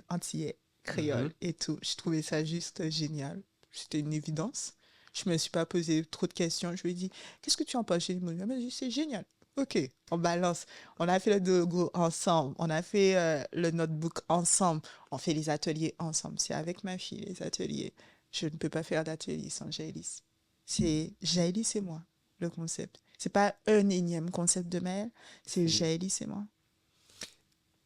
Speaker 1: antillais, créole
Speaker 2: Mhm.
Speaker 1: et tout. Je trouvais ça juste génial. C'était une évidence. Je me suis pas posé trop de questions. Je lui ai dit, qu'est-ce que tu en penses, Génie Moon? Elle m'a dit, c'est génial. Ok, on balance. On a fait le logo ensemble. On a fait le notebook ensemble. On fait les ateliers ensemble. C'est avec ma fille, les ateliers. Je ne peux pas faire d'atelier sans Jaëlys. C'est Jaëlys et moi, le concept. C'est pas un énième concept de mail, c'est
Speaker 2: C'est
Speaker 1: Jaëlys et moi.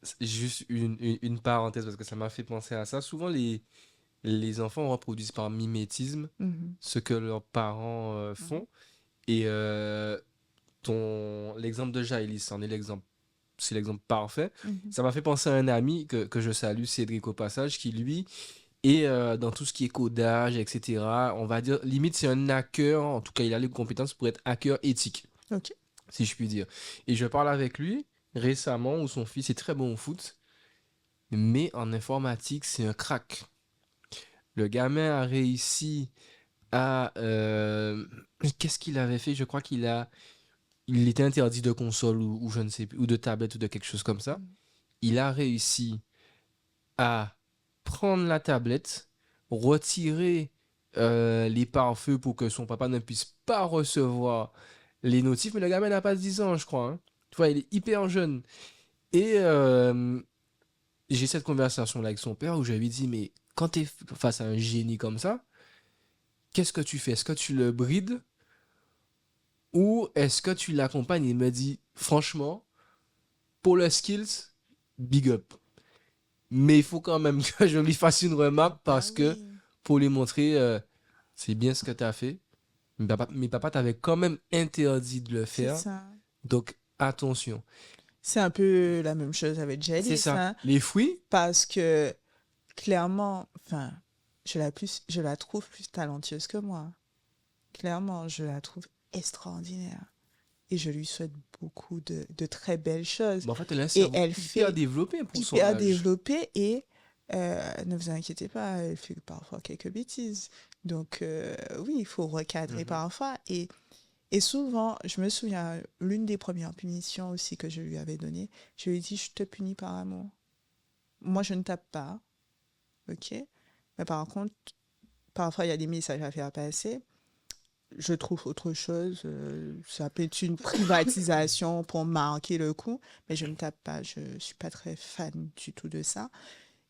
Speaker 2: c'est juste une parenthèse parce que ça m'a fait penser à ça. Souvent, les enfants reproduisent par mimétisme
Speaker 1: Mhm,
Speaker 2: ce que leurs parents
Speaker 1: mhm,
Speaker 2: font. Et l'exemple de Jaëlis, c'en est l'exemple, c'est l'exemple parfait.
Speaker 1: mhm.
Speaker 2: Ça m'a fait penser à un ami que je salue, Cédric au passage, qui lui est dans tout ce qui est codage, etc. On va dire, limite, c'est un hacker, en tout cas, il a les compétences pour être hacker éthique,
Speaker 1: Ok.
Speaker 2: si je puis dire. Et je parle avec lui récemment où son fils est très bon au foot, mais en informatique, c'est un crack. Le gamin a réussi à... qu'est-ce qu'il avait fait? Je crois il était interdit de console ou je ne sais plus, ou de tablette ou de quelque chose comme ça.
Speaker 1: Mhm.
Speaker 2: Il a réussi à prendre la tablette, retirer les pare-feux pour que son papa ne puisse pas recevoir les notifs. Mais le gamin n'a pas 10 ans, je crois, hein. Tu vois, il est hyper jeune. Et j'ai cette conversation-là avec son père où je lui dis, mais quand tu es face à un génie comme ça, qu'est-ce que tu fais? Est-ce que tu le brides ou est-ce que tu l'accompagnes? Il me dit, franchement, pour le skills, big up. Mais il faut quand même que je lui fasse une remarque
Speaker 1: Bah
Speaker 2: parce que
Speaker 1: oui,
Speaker 2: pour lui montrer, c'est bien ce que tu as fait. Mais papa t'avait quand même interdit de le
Speaker 1: c'est
Speaker 2: faire.
Speaker 1: ça.
Speaker 2: Donc attention.
Speaker 1: C'est un peu la même chose avec
Speaker 2: C'est
Speaker 1: Jaëlys,
Speaker 2: ça.
Speaker 1: hein,
Speaker 2: Les fruits.
Speaker 1: parce que clairement, enfin, je la trouve plus talentueuse que moi. Clairement, je la trouve extraordinaire. Et je lui souhaite beaucoup de très belles choses.
Speaker 2: Mais en fait, elle a un
Speaker 1: Et
Speaker 2: cerveau
Speaker 1: elle
Speaker 2: hyper
Speaker 1: fait
Speaker 2: développé pour son
Speaker 1: hyper
Speaker 2: âge.
Speaker 1: développée et ne vous inquiétez pas, elle fait parfois quelques bêtises. Donc oui, il faut recadrer
Speaker 2: Mhm.
Speaker 1: parfois. Et souvent, je me souviens, l'une des premières punitions aussi que je lui avais données, je lui ai dit, je te punis par amour. Moi, je ne tape pas, ok? Mais par contre, parfois, il y a des messages à faire passer. Je trouve autre chose. Ça peut être une privatisation pour marquer le coup, mais je ne tape pas. Je ne suis pas très fan du tout de ça.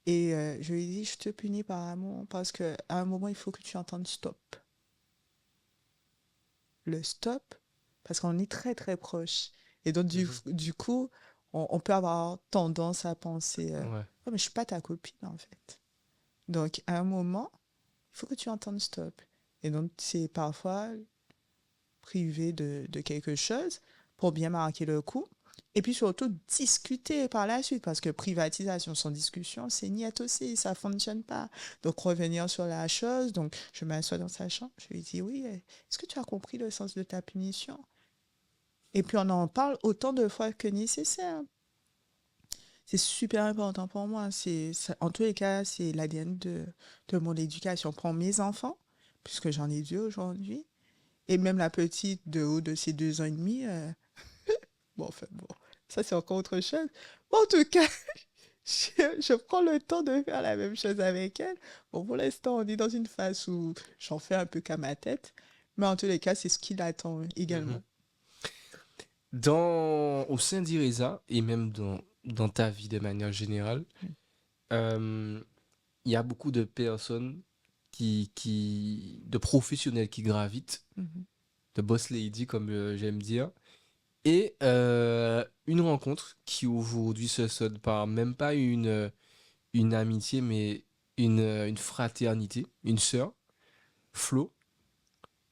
Speaker 1: Et je lui ai dit, je te punis par amour parce qu'à un moment, il faut que tu entendes stop. Le stop, parce qu'on est très, très proche. Et donc,
Speaker 2: Mhm.
Speaker 1: du coup, on peut avoir tendance à penser,
Speaker 2: Ouais.
Speaker 1: oh, mais je suis pas ta copine, en fait. Donc, à un moment, il faut que tu entendes stop. Et donc, c'est parfois privé de quelque chose pour bien marquer le coup. Et puis surtout, discuter par la suite, parce que privatisation sans discussion, c'est niet aussi, ça fonctionne pas. Donc, revenir sur la chose, donc je m'assois dans sa chambre, je lui dis, oui, est-ce que tu as compris le sens de ta punition? Et puis, on en parle autant de fois que nécessaire. C'est super important pour moi. En tous les cas, c'est l'ADN de mon éducation pour mes enfants, puisque j'en ai deux aujourd'hui. Et même la petite de haut de ses 2 ans et demi. Bon, enfin, bon, ça c'est encore autre chose. Bon, en tout cas, je prends le temps de faire la même chose avec elle. Bon, pour l'instant, on est dans une phase où j'en fais un peu qu'à ma tête. Mais en tous les cas, c'est ce qu'il attend également.
Speaker 2: Mhm. Au sein d'Iresa et même dans ta vie de manière générale, euh, il y a beaucoup de personnes de professionnels qui gravitent,
Speaker 1: Mhm.
Speaker 2: de boss lady comme j'aime dire, et une rencontre qui aujourd'hui se solde par même pas une amitié, mais une fraternité, une sœur, Flo.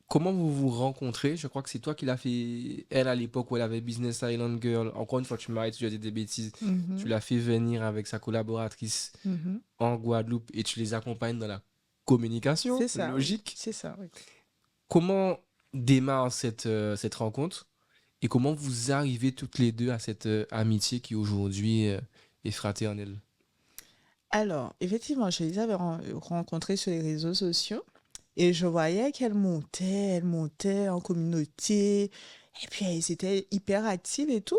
Speaker 2: Comment vous vous rencontrez? Je crois que c'est toi qui l'as fait, elle, à l'époque où elle avait Business Island Girl. Encore une fois, tu m'arrêtes si j'ai dit des bêtises. Tu
Speaker 1: Mhm.
Speaker 2: l'as fait venir avec sa collaboratrice
Speaker 1: Mhm.
Speaker 2: en Guadeloupe et tu les accompagnes dans la communication,
Speaker 1: C'est ça, oui.
Speaker 2: logique.
Speaker 1: C'est ça, oui.
Speaker 2: Comment démarre cette rencontre et comment vous arrivez toutes les deux à cette amitié qui aujourd'hui est fraternelle?
Speaker 1: Alors, effectivement, je les avais rencontrés sur les réseaux sociaux et je voyais elles montaient en communauté et puis elles étaient hyper actives et tout.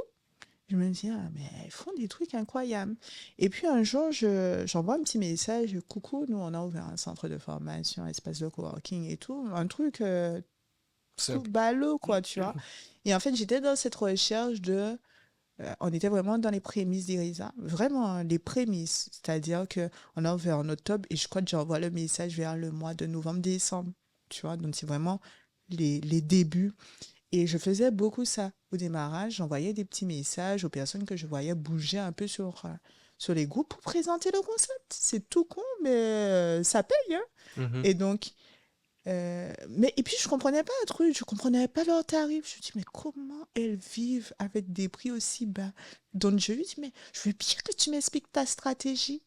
Speaker 1: Je me dis, ah, mais elles font des trucs incroyables. Et puis un jour, j'envoie un petit message, coucou, nous on a ouvert un centre de formation, espace de coworking et tout, un truc tout
Speaker 2: Simple.
Speaker 1: ballot, quoi, tu vois. Et en fait, j'étais dans cette recherche on était vraiment dans les prémices d'Irisa, vraiment hein, les prémices, c'est-à-dire que on a ouvert en octobre et je crois que j'envoie le message vers le mois de novembre-décembre, tu vois, donc c'est vraiment les débuts. Et je faisais beaucoup ça au démarrage, j'envoyais des petits messages aux personnes que je voyais bouger un peu sur les groupes pour présenter le concept. C'est tout con, mais ça paye, hein.
Speaker 2: Mhm.
Speaker 1: Et donc, et puis je comprenais pas un truc, je comprenais pas leurs tarifs. Je me dis, mais comment elles vivent avec des prix aussi bas? Donc je lui dis, mais je veux bien que tu m'expliques ta stratégie.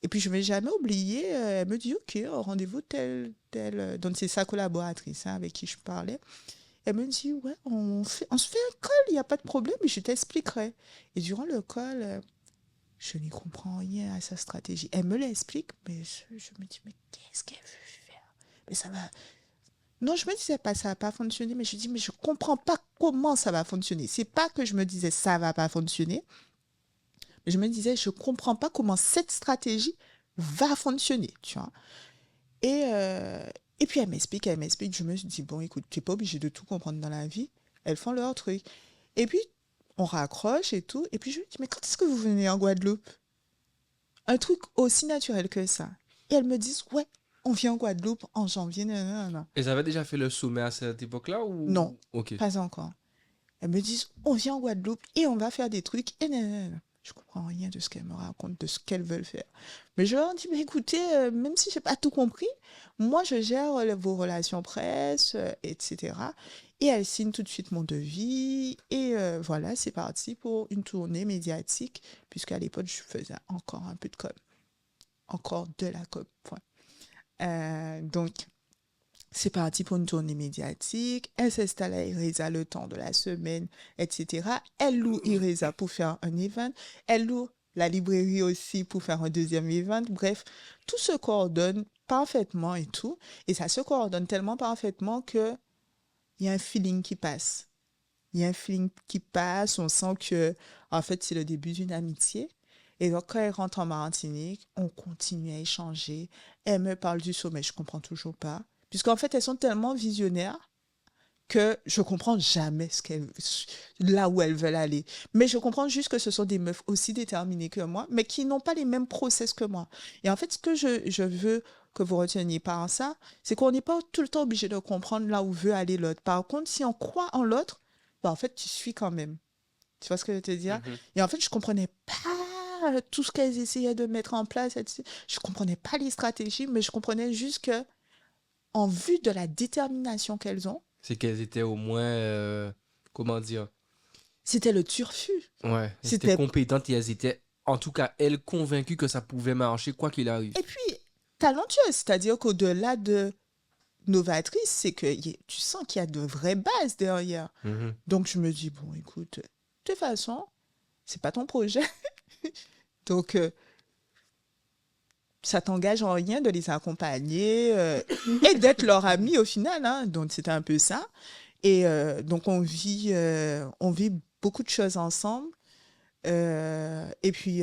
Speaker 1: Et puis je ne vais jamais oublier, elle me dit, ok, au rendez-vous tel. Donc c'est sa collaboratrice hein, avec qui je parlais. Elle me dit, ouais, on se fait un call, il n'y a pas de problème, et je t'expliquerai. Et durant le call, je n'y comprends rien à sa stratégie. Elle me l'explique, mais je me dis, mais qu'est-ce qu'elle veut faire? Mais ça va. Non, je me disais pas ça va pas fonctionner, mais je dis mais je comprends pas comment ça va fonctionner. C'est pas que je me disais ça va pas fonctionner, mais je me disais je comprends pas comment cette stratégie va fonctionner, tu vois. Et euh, et puis elle m'explique. Je me suis dit bon écoute, tu n'es pas obligé de tout comprendre dans la vie. Elles font leur truc. Et puis on raccroche et tout. Et puis je lui dis mais quand est-ce que vous venez en Guadeloupe? Un truc aussi naturel que ça. Et elles me disent ouais, on vient en Guadeloupe en janvier. Non, non, non.
Speaker 2: Et ça avait déjà fait le sommet à cette époque-là
Speaker 1: Non,
Speaker 2: ou... Ok.
Speaker 1: pas encore. Elles me disent, on vient en Guadeloupe et on va faire des trucs. Et nanana. Je comprends rien de ce qu'elles me racontent, de ce qu'elles veulent faire. Mais je leur dis, mais écoutez, même si je n'ai pas tout compris, moi, je gère vos relations presse, etc. Et elles signent tout de suite mon devis. Et voilà, c'est parti pour une tournée médiatique, puisqu'à l'époque, je faisais encore un peu de com. Encore de la com. Point. Donc, c'est parti pour une tournée médiatique. Elle s'installe à Iresa le temps de la semaine, etc. Elle loue Iresa pour faire un event. Elle loue la librairie aussi pour faire un deuxième event. Bref, tout se coordonne parfaitement et tout. Et ça se coordonne tellement parfaitement que il y a un feeling qui passe. Il y a un feeling qui passe. On sent que, en fait, c'est le début d'une amitié. Et donc, quand elle rentre en Martinique, on continue à échanger. Elle me parle du sommet, je comprends toujours pas. Puisqu'en fait, elles sont tellement visionnaires que je comprends jamais là où elles veulent aller. Mais je comprends juste que ce sont des meufs aussi déterminées que moi, mais qui n'ont pas les mêmes process que moi. Et en fait, ce que je veux que vous reteniez par ça, c'est qu'on n'est pas tout le temps obligé de comprendre là où veut aller l'autre. Par contre, si on croit en l'autre, bah en fait, tu suis quand même. Tu vois ce que je veux te dire?
Speaker 2: Mhm.
Speaker 1: Et en fait, je comprenais pas tout ce qu'elles essayaient de mettre en place. Je comprenais pas les stratégies, mais je comprenais juste que, en vue de la détermination qu'elles ont,
Speaker 2: C'est qu'elles étaient au moins, comment dire,
Speaker 1: c'était le turfu.
Speaker 2: Ouais, elles étaient
Speaker 1: C'était...
Speaker 2: compétentes et elles étaient, en tout cas, elles convaincues que ça pouvait marcher quoi qu'il arrive.
Speaker 1: Et puis, talentueuse, c'est-à-dire qu'au-delà de novatrice, c'est que tu sens qu'il y a de vraies bases derrière.
Speaker 2: Mhm.
Speaker 1: Donc, je me dis, bon, écoute, de toute façon, c'est pas ton projet. Donc, ça t'engage en rien de les accompagner et d'être leur ami au final. Hein. Donc, c'était un peu ça. Et donc, on vit beaucoup de choses ensemble. Et puis,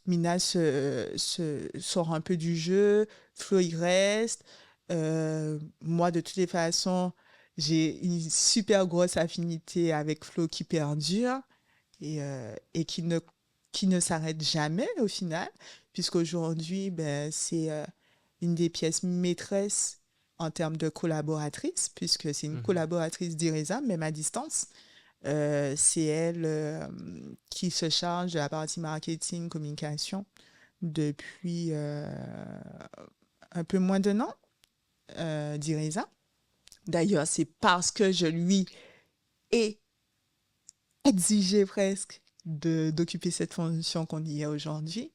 Speaker 1: Mina sort un peu du jeu. Flo, il reste. Moi, de toutes les façons, j'ai une super grosse affinité avec Flo qui perdure et qui ne s'arrête jamais au final, puisqu'aujourd'hui, ben, c'est une des pièces maîtresses en termes de collaboratrice, puisque c'est une
Speaker 2: Mhm.
Speaker 1: collaboratrice d'Iresa, même à distance. C'est elle qui se charge de la partie marketing, communication depuis un peu moins d'un an d'Iresa. D'ailleurs, c'est parce que je lui ai exigé presque d'occuper cette fonction qu'on y est aujourd'hui.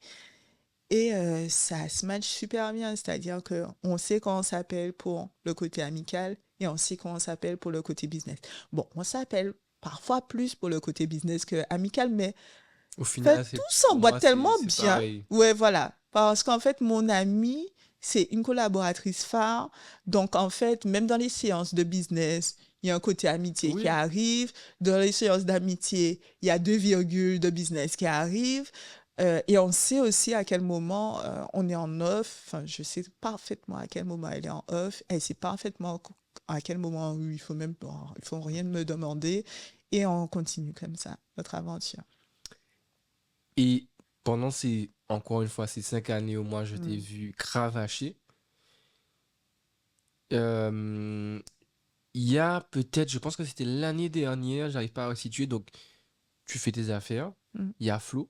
Speaker 1: Et ça se match super bien, c'est-à-dire qu'on sait quand on s'appelle pour le côté amical et on sait quand on s'appelle pour le côté business. Bon, on s'appelle parfois plus pour le côté business que amical, mais
Speaker 2: Au
Speaker 1: en fait,
Speaker 2: final,
Speaker 1: tout
Speaker 2: pour moi,
Speaker 1: s'emboîte tellement
Speaker 2: c'est
Speaker 1: bien.
Speaker 2: pareil.
Speaker 1: Ouais, voilà. Parce qu'en fait, mon amie, c'est une collaboratrice phare. Donc, en fait, même dans les séances de business, il y a un côté amitié qui
Speaker 2: Oui.
Speaker 1: arrive. Dans les séances d'amitié, il y a 2 virgules de business qui arrivent. Et on sait aussi à quel moment on est en off. Enfin, je sais parfaitement à quel moment elle est en off. Elle sait parfaitement à quel moment où il faut rien me demander. Et on continue comme ça, notre aventure.
Speaker 2: Et pendant encore une fois, ces 5 années où moi, je t'ai
Speaker 1: Mm.
Speaker 2: vu cravacher, euh, il y a peut-être, je pense que c'était l'année dernière, j'arrive pas à resituer, donc tu fais tes affaires,
Speaker 1: Mm.
Speaker 2: il y a Flo,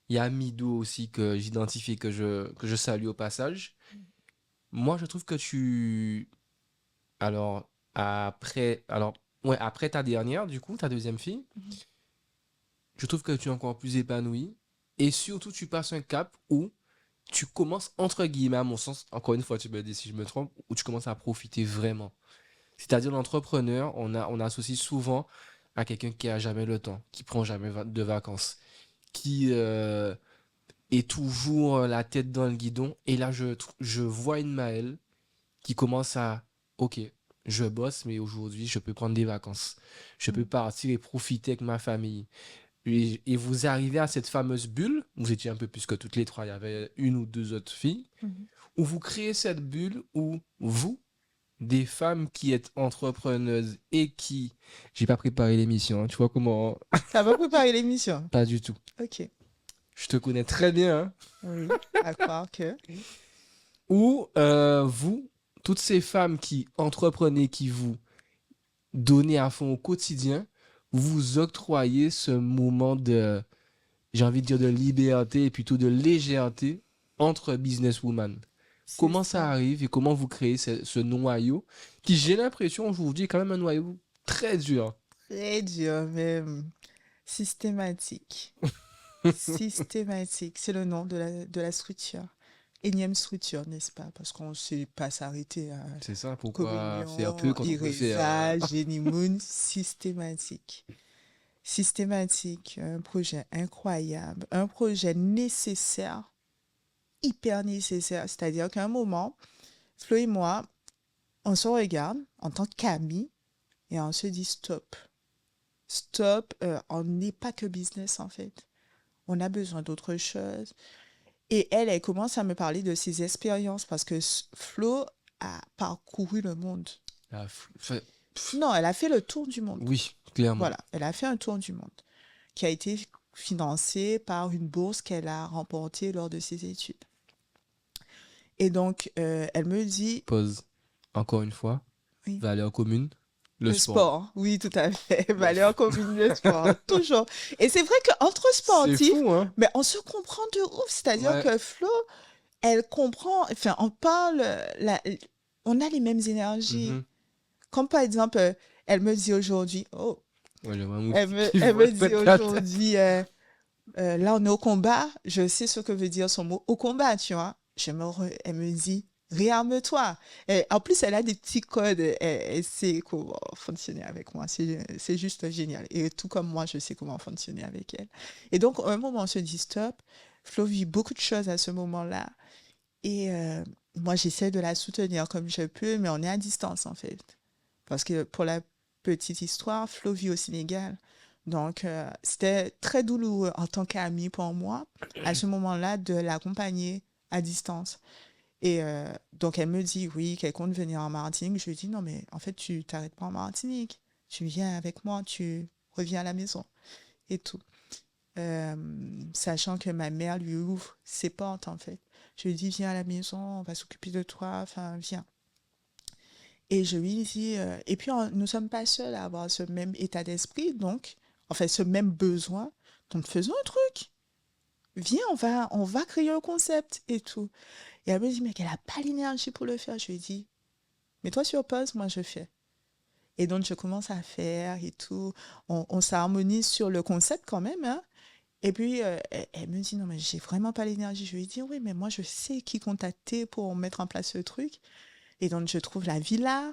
Speaker 2: il y a Mido aussi que j'identifie, que je salue au passage. Moi, je trouve que alors, alors, ouais, après ta dernière, du coup, ta deuxième fille,
Speaker 1: Mhm.
Speaker 2: je trouve que tu es encore plus épanoui. Et surtout, tu passes un cap où tu commences, entre guillemets, à mon sens, encore une fois, tu me dis si je me trompe, où tu commences à profiter vraiment. C'est-à-dire, l'entrepreneur, on associe souvent à quelqu'un qui a jamais le temps, qui prend jamais de vacances, qui est toujours la tête dans le guidon. Et là, je vois une Maëlle qui commence à, ok, je bosse, mais aujourd'hui, je peux prendre des vacances. Je peux
Speaker 1: Mm.
Speaker 2: partir et profiter avec ma famille. Et vous arrivez à cette fameuse bulle, vous étiez un peu plus que toutes les trois, il y avait une ou deux autres filles,
Speaker 1: Mhm.
Speaker 2: où vous créez cette bulle où vous, des femmes qui êtes entrepreneuses et qui... J'ai pas préparé l'émission, hein, tu vois comment...
Speaker 1: Ça va préparer l'émission.
Speaker 2: Pas du tout.
Speaker 1: Ok.
Speaker 2: Je te connais très bien, hein.
Speaker 1: Oui, à croire que.
Speaker 2: Où vous, toutes ces femmes qui entreprenez, qui vous donnez à fond au quotidien, vous vous octroyez ce moment de, j'ai envie de dire de liberté et plutôt de légèreté entre businesswoman.
Speaker 1: C'est
Speaker 2: Comment ça
Speaker 1: ça.
Speaker 2: arrive et comment vous créez ce noyau qui, j'ai l'impression, aujourd'hui, est quand même un noyau très dur.
Speaker 1: Très dur, mais systématique. Systématique, c'est le nom de la structure. Énième structure, n'est-ce pas? Parce qu'on ne sait pas s'arrêter à
Speaker 2: C'est ça, pourquoi faire peu
Speaker 1: Communion,
Speaker 2: quand on peut faire...
Speaker 1: Iresa, Jenny Moon, systématique. Systématique, un projet incroyable, un projet nécessaire, hyper nécessaire. C'est-à-dire qu'à un moment, Flo et moi, on se regarde en tant qu'amis et on se dit stop. Stop, on n'est pas que business en fait. On a besoin d'autre chose. Et elle commence à me parler de ses expériences parce que Flo a parcouru le monde.
Speaker 2: Ah,
Speaker 1: Non, elle a fait le tour du monde.
Speaker 2: oui, clairement.
Speaker 1: Voilà, elle a fait un tour du monde qui a été financé par une bourse qu'elle a remportée lors de ses études. Et donc, elle me dit,
Speaker 2: Pause. Encore une fois,
Speaker 1: oui,
Speaker 2: valeur commune, le
Speaker 1: le
Speaker 2: sport.
Speaker 1: sport, oui, tout à fait, valeur commune, le sport, toujours. Et c'est vrai qu'entre
Speaker 2: C'est
Speaker 1: sportifs,
Speaker 2: fou, hein?
Speaker 1: mais on se comprend de ouf, c'est-à-dire
Speaker 2: Ouais.
Speaker 1: que Flo, elle comprend, enfin, on parle, on a les mêmes énergies.
Speaker 2: Mhm.
Speaker 1: Comme par exemple, elle me dit aujourd'hui, oh,
Speaker 2: Ouais, le mammouth
Speaker 1: Elle me,
Speaker 2: qui
Speaker 1: elle
Speaker 2: voit
Speaker 1: me dit
Speaker 2: toute la tête.
Speaker 1: aujourd'hui, là, on est au combat. Je sais ce que veut dire son mot au combat, tu vois. Elle me dit, réarme-toi. Et en plus, elle a des petits codes. Elle sait comment fonctionner avec moi. C'est juste génial. Et tout comme moi, je sais comment fonctionner avec elle. Et donc, à un moment, on se dit stop. Flo vit beaucoup de choses à ce moment-là. Et moi, j'essaie de la soutenir comme je peux, mais on est à distance, en fait. Parce que pour la petite histoire, Flo vit au Sénégal. Donc, c'était très douloureux en tant qu'amie pour moi, à ce moment-là, de l'accompagner à distance. Et donc, elle me dit, oui, qu'elle compte venir en Martinique. Je lui dis, non, mais en fait, tu t'arrêtes pas en Martinique. Tu viens avec moi, tu reviens à la maison et tout. Euh, Sachant que ma mère lui ouvre ses portes, en fait. Je lui dis, viens à la maison, on va s'occuper de toi, enfin, viens. Et je lui dis, et puis nous ne sommes pas seuls à avoir ce même état d'esprit, donc, enfin, ce même besoin. Donc, faisons un truc. Viens, on va créer un concept et tout. Et elle me dit, mais qu'elle n'a pas l'énergie pour le faire. Je lui dis, mets-toi sur pause, moi je fais. Et donc, je commence à faire et tout. On s'harmonise sur le concept quand même, hein. Et puis, elle me dit, non, mais j'ai vraiment pas l'énergie. Je lui dis, oui, mais moi, je sais qui contacter pour mettre en place ce truc. Et donc, je trouve la villa,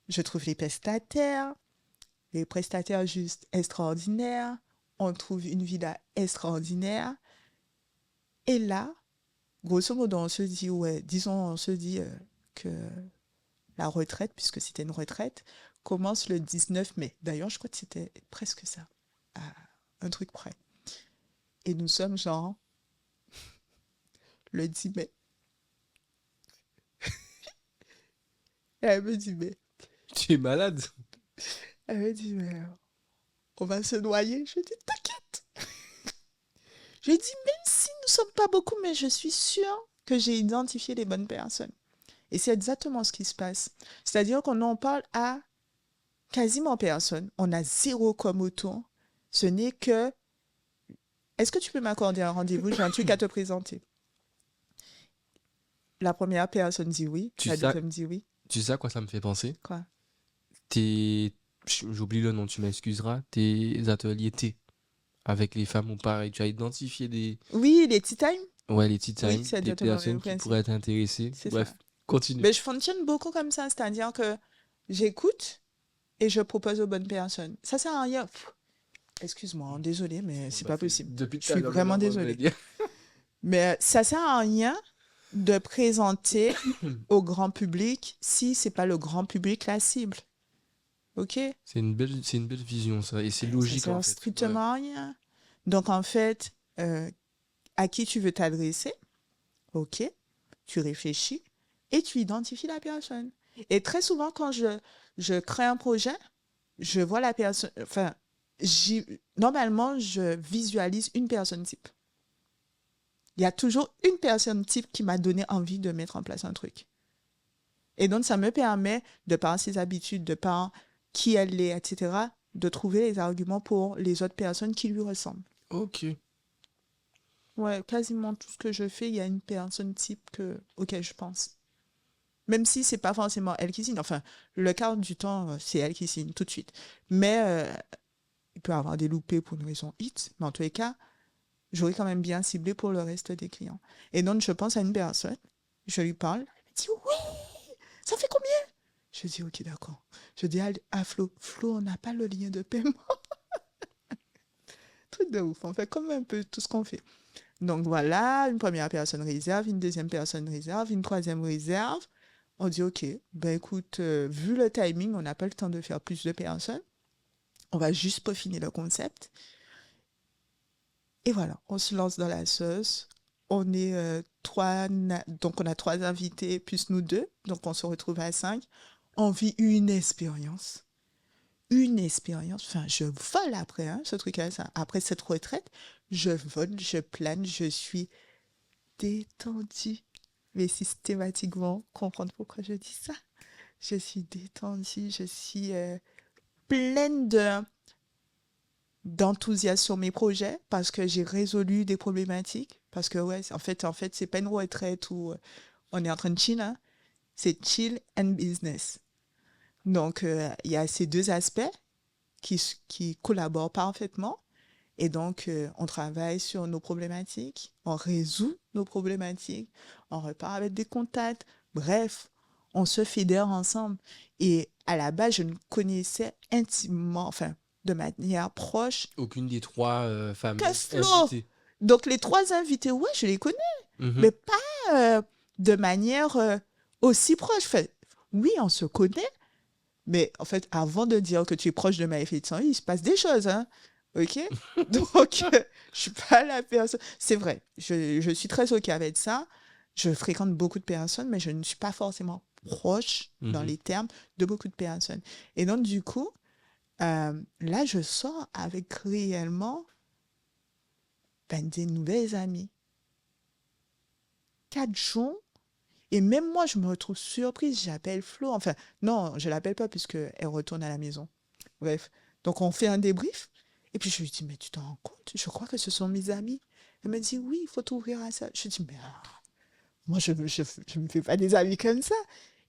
Speaker 1: je trouve les prestataires juste extraordinaires. On trouve une villa extraordinaire. Et là, grosso modo, on se dit, ouais, disons, on se dit que la retraite, puisque c'était une retraite, commence le 19 mai. D'ailleurs, je crois que c'était presque ça, à un truc près. Et nous sommes genre le 10 mai. Et elle me dit, mais,
Speaker 2: Tu es malade.
Speaker 1: elle me dit, mais on va se noyer. Je dis, t'inquiète. Je dis, même si nous ne sommes pas beaucoup, mais je suis sûre que j'ai identifié les bonnes personnes. Et c'est exactement ce qui se passe. C'est-à-dire qu'on en parle à quasiment personne. On a zéro comme autour. Ce n'est que, est-ce que tu peux m'accorder un rendez-vous? J'ai un truc à te présenter. La première personne dit oui,
Speaker 2: Tu
Speaker 1: la
Speaker 2: sais,
Speaker 1: deuxième dit oui.
Speaker 2: tu sais à quoi ça me fait penser?
Speaker 1: Quoi?
Speaker 2: Tes, j'oublie le nom, tu m'excuseras. Tes ateliers T avec les femmes ou pareil. Tu as identifié des,
Speaker 1: Oui, les tea time?
Speaker 2: ouais, les tea
Speaker 1: Oui,
Speaker 2: time,
Speaker 1: c'est
Speaker 2: des
Speaker 1: exactement le même
Speaker 2: personnes qui
Speaker 1: principe.
Speaker 2: pourraient être intéressées.
Speaker 1: C'est ça.
Speaker 2: Bref, continue.
Speaker 1: Mais je fonctionne beaucoup comme ça, c'est-à-dire que j'écoute et je propose aux bonnes personnes. Ça sert à rien. Excuse-moi, désolée, mais c'est
Speaker 2: Bah,
Speaker 1: pas possible.
Speaker 2: depuis
Speaker 1: Je
Speaker 2: tout à
Speaker 1: suis
Speaker 2: l'heure, on est
Speaker 1: vraiment
Speaker 2: en train de me
Speaker 1: désolée.
Speaker 2: dire.
Speaker 1: Mais ça sert à rien de présenter au grand public si c'est pas le grand public la cible. OK?
Speaker 2: C'est une belle vision, ça. Et c'est
Speaker 1: Ça
Speaker 2: logique, en
Speaker 1: sert
Speaker 2: fait. Ouais.
Speaker 1: strictement à rien. Donc, en fait, à qui tu veux t'adresser? OK? Tu réfléchis et tu identifies la personne. Et très souvent, quand je crée un projet, je vois la personne, enfin, normalement, je visualise une personne type. Il y a toujours une personne type qui m'a donné envie de mettre en place un truc. Et donc, ça me permet, de par ses habitudes, de par qui elle est, etc., de trouver les arguments pour les autres personnes qui lui ressemblent.
Speaker 2: Ok.
Speaker 1: Ouais, quasiment tout ce que je fais, il y a une personne type auquel je pense. Même si c'est pas forcément elle qui signe. Enfin, le quart du temps, c'est elle qui signe tout de suite. Mais il peut y avoir des loupés pour une raison X. Mais en tous les cas, j'aurais quand même bien ciblé pour le reste des clients. Et donc, je pense à une personne, je lui parle, elle me dit oui, ça fait combien? Je dis ok, d'accord. Je dis à Flo, Flo, on n'a pas le lien de paiement. Truc de ouf, on fait comme un peu tout ce qu'on fait. Donc voilà, une première personne réserve, une deuxième personne réserve, une troisième réserve. On dit ok, ben écoute, vu le timing, on n'a pas le temps de faire plus de personnes. On va juste peaufiner le concept. Et voilà, on se lance dans la sauce. On est donc on a trois invités plus nous deux, donc on se retrouve à 5. On vit une expérience. Une expérience. Enfin, je vole après, hein, ce truc-là. Après cette retraite, je vole, je plane, je suis détendue. Mais systématiquement, comprendre pourquoi je dis ça. Je suis détendue, je suis pleine d'enthousiasme sur mes projets parce que j'ai résolu des problématiques. Parce que, ouais, en fait c'est pas une retraite où on est en train de chill, hein. C'est chill and business. Donc, il y a ces deux aspects qui collaborent parfaitement. Et donc, on travaille sur nos problématiques, on résout nos problématiques, on repart avec des contacts. Bref, on se fédère ensemble. Et à la base, je ne connaissais intimement, enfin, de manière proche,
Speaker 2: Aucune des trois femmes
Speaker 1: que Flo.
Speaker 2: invitées.
Speaker 1: Donc, les trois invités, ouais, je les connais,
Speaker 2: Mhm.
Speaker 1: mais pas de manière aussi proche. Enfin, oui, on se connaît, mais en fait, avant de dire que tu es proche de Maëfé Tsan, il se passe des choses, hein. OK? Donc, je suis pas la personne. C'est vrai, je suis très OK avec ça. Je fréquente beaucoup de personnes, mais je ne suis pas forcément proche, dans
Speaker 2: Mhm.
Speaker 1: les termes, de beaucoup de personnes. Et donc, du coup, là, je sors avec réellement des nouvelles amies. 4 jours. Et même moi, je me retrouve surprise. J'appelle Flo. Enfin, non, je ne l'appelle pas puisqu'elle retourne à la maison. Bref. Donc, on fait un débrief. Et puis, je lui dis, mais tu t'en rends compte? Je crois que ce sont mes amis. Elle me dit, oui, il faut t'ouvrir à ça. Je dis, mais moi, je ne me fais pas des amis comme ça.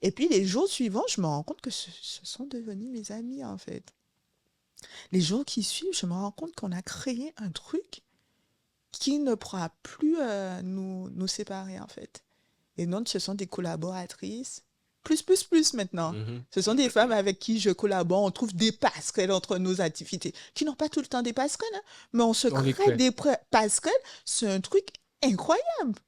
Speaker 1: Et puis, les jours suivants, je me rends compte que ce sont devenus mes amis, en fait. Les jours qui suivent, je me rends compte qu'on a créé un truc qui ne pourra plus nous séparer, en fait. Et donc, ce sont des collaboratrices, plus maintenant.
Speaker 2: Mhm.
Speaker 1: Ce sont des femmes avec qui je collabore. On trouve des passerelles entre nos activités, qui n'ont pas tout le temps des passerelles, hein, mais on se
Speaker 2: On les
Speaker 1: crée
Speaker 2: crée.
Speaker 1: des passerelles. C'est un truc incroyable.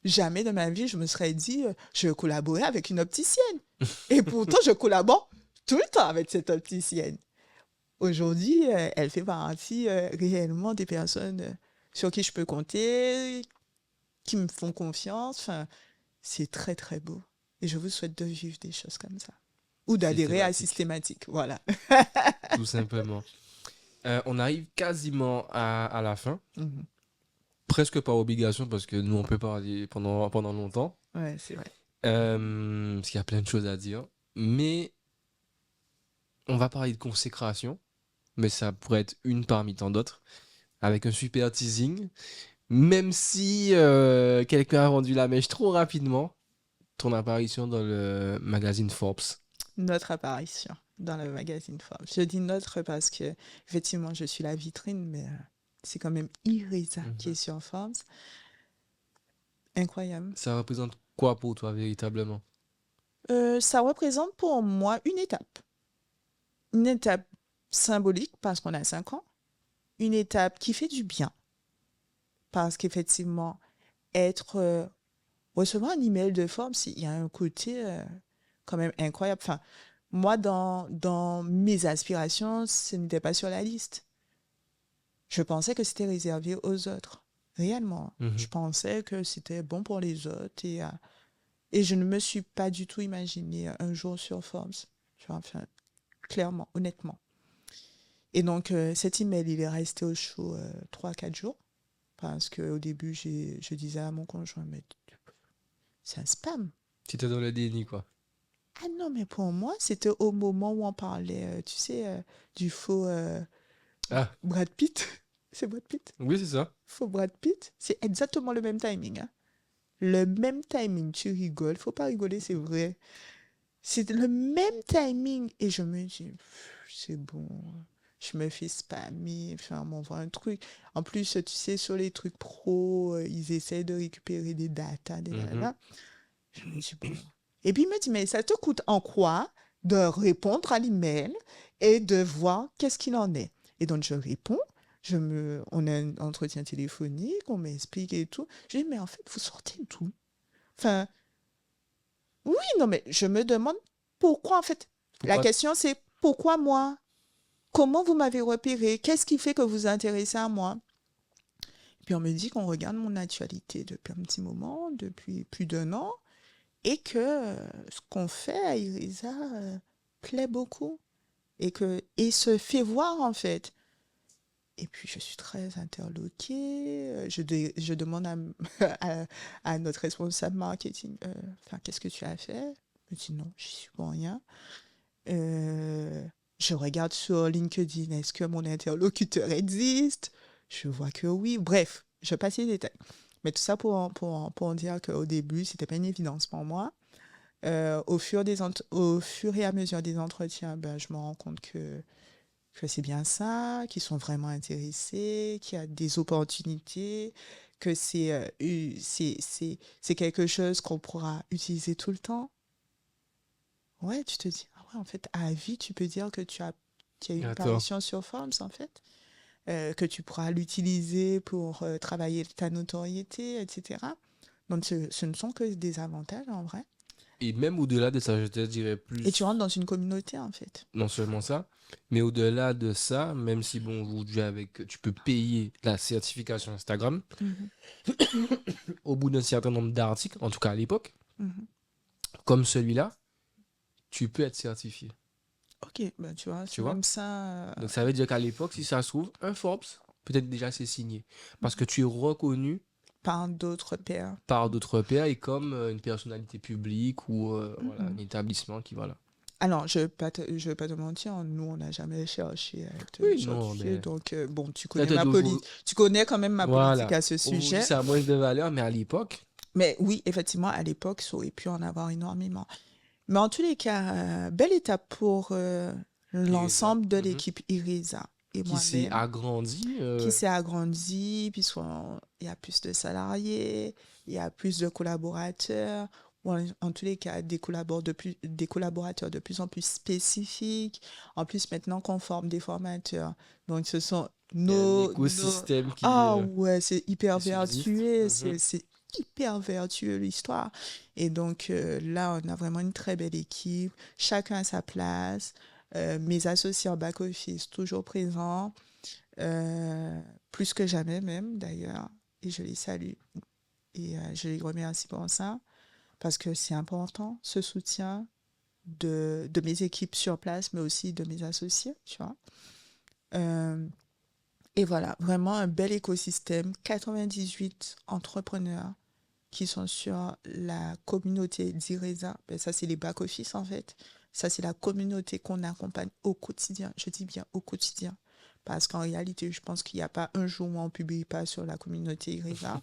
Speaker 1: Jamais de ma vie, je me serais dit, je vais collaborer avec une opticienne. Et pourtant, je collabore tout le temps avec cette opticienne. Aujourd'hui, elle fait partie réellement des personnes sur qui je peux compter, qui me font confiance. Enfin, c'est très, très beau. Et je vous souhaite de vivre des choses comme ça. Ou d'adhérer à
Speaker 2: Systématique.
Speaker 1: Systématique. Voilà.
Speaker 2: Tout simplement. On arrive quasiment à la fin.
Speaker 1: Mhm.
Speaker 2: Presque par obligation parce que nous, on peut parler pendant longtemps.
Speaker 1: Ouais, c'est vrai.
Speaker 2: Parce qu'il y a plein de choses à dire. Mais on va parler de consécration. Mais ça pourrait être une parmi tant d'autres. Avec un super teasing. Même si quelqu'un a rendu la mèche trop rapidement. Ton apparition dans le magazine Forbes.
Speaker 1: Notre apparition dans le magazine Forbes. Je dis notre parce que, effectivement, je suis la vitrine, mais c'est quand même Irisa qui est sur Forbes. Incroyable.
Speaker 2: Ça représente quoi pour toi véritablement?
Speaker 1: Ça représente pour moi une étape. Une étape symbolique parce qu'on a 5 ans. Une étape qui fait du bien. Parce qu'effectivement, recevoir un email de Forbes, il y a un côté quand même incroyable. Enfin, moi, dans mes aspirations, ce n'était pas sur la liste. Je pensais que c'était réservé aux autres. Réellement.
Speaker 2: Mhm.
Speaker 1: Je pensais que c'était bon pour les autres. Et je ne me suis pas du tout imaginé un jour sur Forbes. Tu vois, enfin, clairement, honnêtement. Et donc, cet email, il est resté au chaud 3-4 jours. Parce qu'au début, je disais à mon conjoint, mais c'est un spam.
Speaker 2: Tu étais dans le déni, quoi.
Speaker 1: Ah non, mais pour moi, c'était au moment où on parlait, tu sais, du faux
Speaker 2: Ah,
Speaker 1: Brad Pitt. C'est Brad Pitt?
Speaker 2: oui, c'est ça.
Speaker 1: Faux Brad Pitt. C'est exactement le même timing, hein. Le même timing. Tu rigoles. Faut pas rigoler, c'est vrai. C'est le même timing. Et je me dis, c'est bon. Je me fais spammer. Enfin, on m'envoie un truc. En plus, tu sais, sur les trucs pro, ils essaient de récupérer des datas, des nanana. Je me dis, bon. Et puis, il me dit, mais ça te coûte en quoi de répondre à l'email et de voir qu'est-ce qu'il en est? Et donc, je réponds. On a un entretien téléphonique, on m'explique et tout. Je dis, mais en fait, vous sortez d'où? Enfin, oui, non, mais je me demande pourquoi, en fait. La
Speaker 2: Pourquoi?
Speaker 1: question, c'est pourquoi moi? Comment vous m'avez repéré? Qu'est-ce qui fait que vous vous intéressez à moi? Puis on me dit qu'on regarde mon actualité depuis un petit moment, depuis plus d'1 an, et que ce qu'on fait à Irisa plaît beaucoup et se fait voir en fait. Et puis je suis très interloquée. Je demande à notre responsable marketing, enfin, qu'est-ce que tu as fait? Elle me dit non, je suis pour rien. Je regarde sur LinkedIn, est-ce que mon interlocuteur existe? Je vois que oui. Bref, je passe les détails. Mais tout ça pour dire qu'au début, c'était pas une évidence pour moi. Au fur et à mesure des entretiens, ben, je me rends compte que que c'est bien ça, qu'ils sont vraiment intéressés, qu'il y a des opportunités, que c'est quelque chose qu'on pourra utiliser tout le temps. Ouais, tu te dis, ah ouais, en fait, à vie, tu peux dire que tu as eu une
Speaker 2: Attends.
Speaker 1: parution sur Forbes, en fait, que tu pourras l'utiliser pour travailler ta notoriété, etc. Donc, ce ne sont que des avantages, en vrai.
Speaker 2: Et même au-delà de ça, je te dirais
Speaker 1: Et tu rentres
Speaker 2: plus,
Speaker 1: dans une communauté, en fait.
Speaker 2: non seulement ça, mais au-delà de ça, même si bon, aujourd'hui, tu peux payer la certification Instagram,
Speaker 1: Mhm,
Speaker 2: au bout d'un certain nombre d'articles, en tout cas à l'époque,
Speaker 1: mhm.
Speaker 2: comme celui-là, tu peux être certifié.
Speaker 1: Ok, ben, tu vois,
Speaker 2: Tu
Speaker 1: c'est
Speaker 2: vois?
Speaker 1: même ça.
Speaker 2: Donc ça veut dire qu'à l'époque, si ça se trouve, un Forbes, peut-être déjà c'est signé. Parce que tu es reconnu
Speaker 1: Par d'autres pairs.
Speaker 2: par d'autres pairs et comme une personnalité publique ou voilà, un
Speaker 1: Mhm.
Speaker 2: établissement qui voilà.
Speaker 1: Alors, je vais pas te mentir, nous, on n'a jamais cherché à être
Speaker 2: Oui, non,
Speaker 1: certifié.
Speaker 2: mais
Speaker 1: Donc, bon,
Speaker 2: peut-être
Speaker 1: tu connais quand même ma politique
Speaker 2: voilà.
Speaker 1: à ce
Speaker 2: Aujourd'hui,
Speaker 1: sujet.
Speaker 2: ça a moins de valeur, mais à l'époque,
Speaker 1: Mais oui, effectivement, à l'époque, ça aurait pu en avoir énormément. Mais en tous les cas, belle étape pour
Speaker 2: Teresa,
Speaker 1: l'ensemble de l'équipe IRISA et
Speaker 2: qui s'est
Speaker 1: moi-même,
Speaker 2: agrandi.
Speaker 1: qui s'est agrandi, puisqu'il y a plus de salariés, il y a plus de collaborateurs, ou en tous les cas, des collaborateurs de plus en plus spécifiques. En plus, maintenant qu'on forme des formateurs. Donc, ce sont
Speaker 2: Il y a un
Speaker 1: nos...
Speaker 2: écosystème
Speaker 1: Ah ouais, c'est hyper
Speaker 2: qui subsiste.
Speaker 1: vertueux,
Speaker 2: Mhm.
Speaker 1: c'est hyper vertueux l'histoire. Et donc, là, on a vraiment une très belle équipe. Chacun à sa place. Mes associés en back-office, toujours présents. Euh, Plus que jamais même d'ailleurs, et je les salue et je les remercie pour ça, parce que c'est important, ce soutien de mes équipes sur place, mais aussi de mes associés, tu vois. Euh, et voilà, vraiment un bel écosystème, 98 entrepreneurs qui sont sur la communauté d'IRESA. Ben, ça, c'est les back-office en fait. Ça, c'est la communauté qu'on accompagne au quotidien. Je dis bien au quotidien. Parce qu'en réalité, je pense qu'il n'y a pas un jour où on ne publie pas sur la communauté IRESA.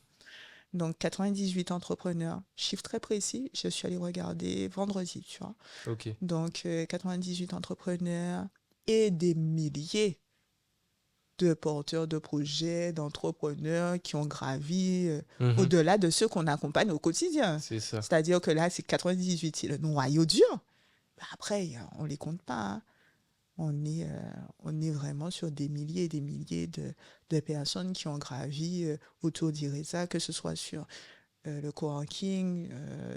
Speaker 1: Donc, 98 entrepreneurs, chiffre très précis. Je suis allée regarder vendredi, tu vois.
Speaker 2: Ok.
Speaker 1: Donc, 98 entrepreneurs et des milliers de porteurs de projets, d'entrepreneurs qui ont gravi
Speaker 2: Mhm.
Speaker 1: au-delà de ceux qu'on accompagne au quotidien.
Speaker 2: C'est ça.
Speaker 1: C'est-à-dire que là, c'est 98, c'est le noyau dur. Après, on ne les compte pas. Hein. On est vraiment sur des milliers et des milliers de personnes qui ont gravi autour d'IRESA, que ce soit sur le coworking,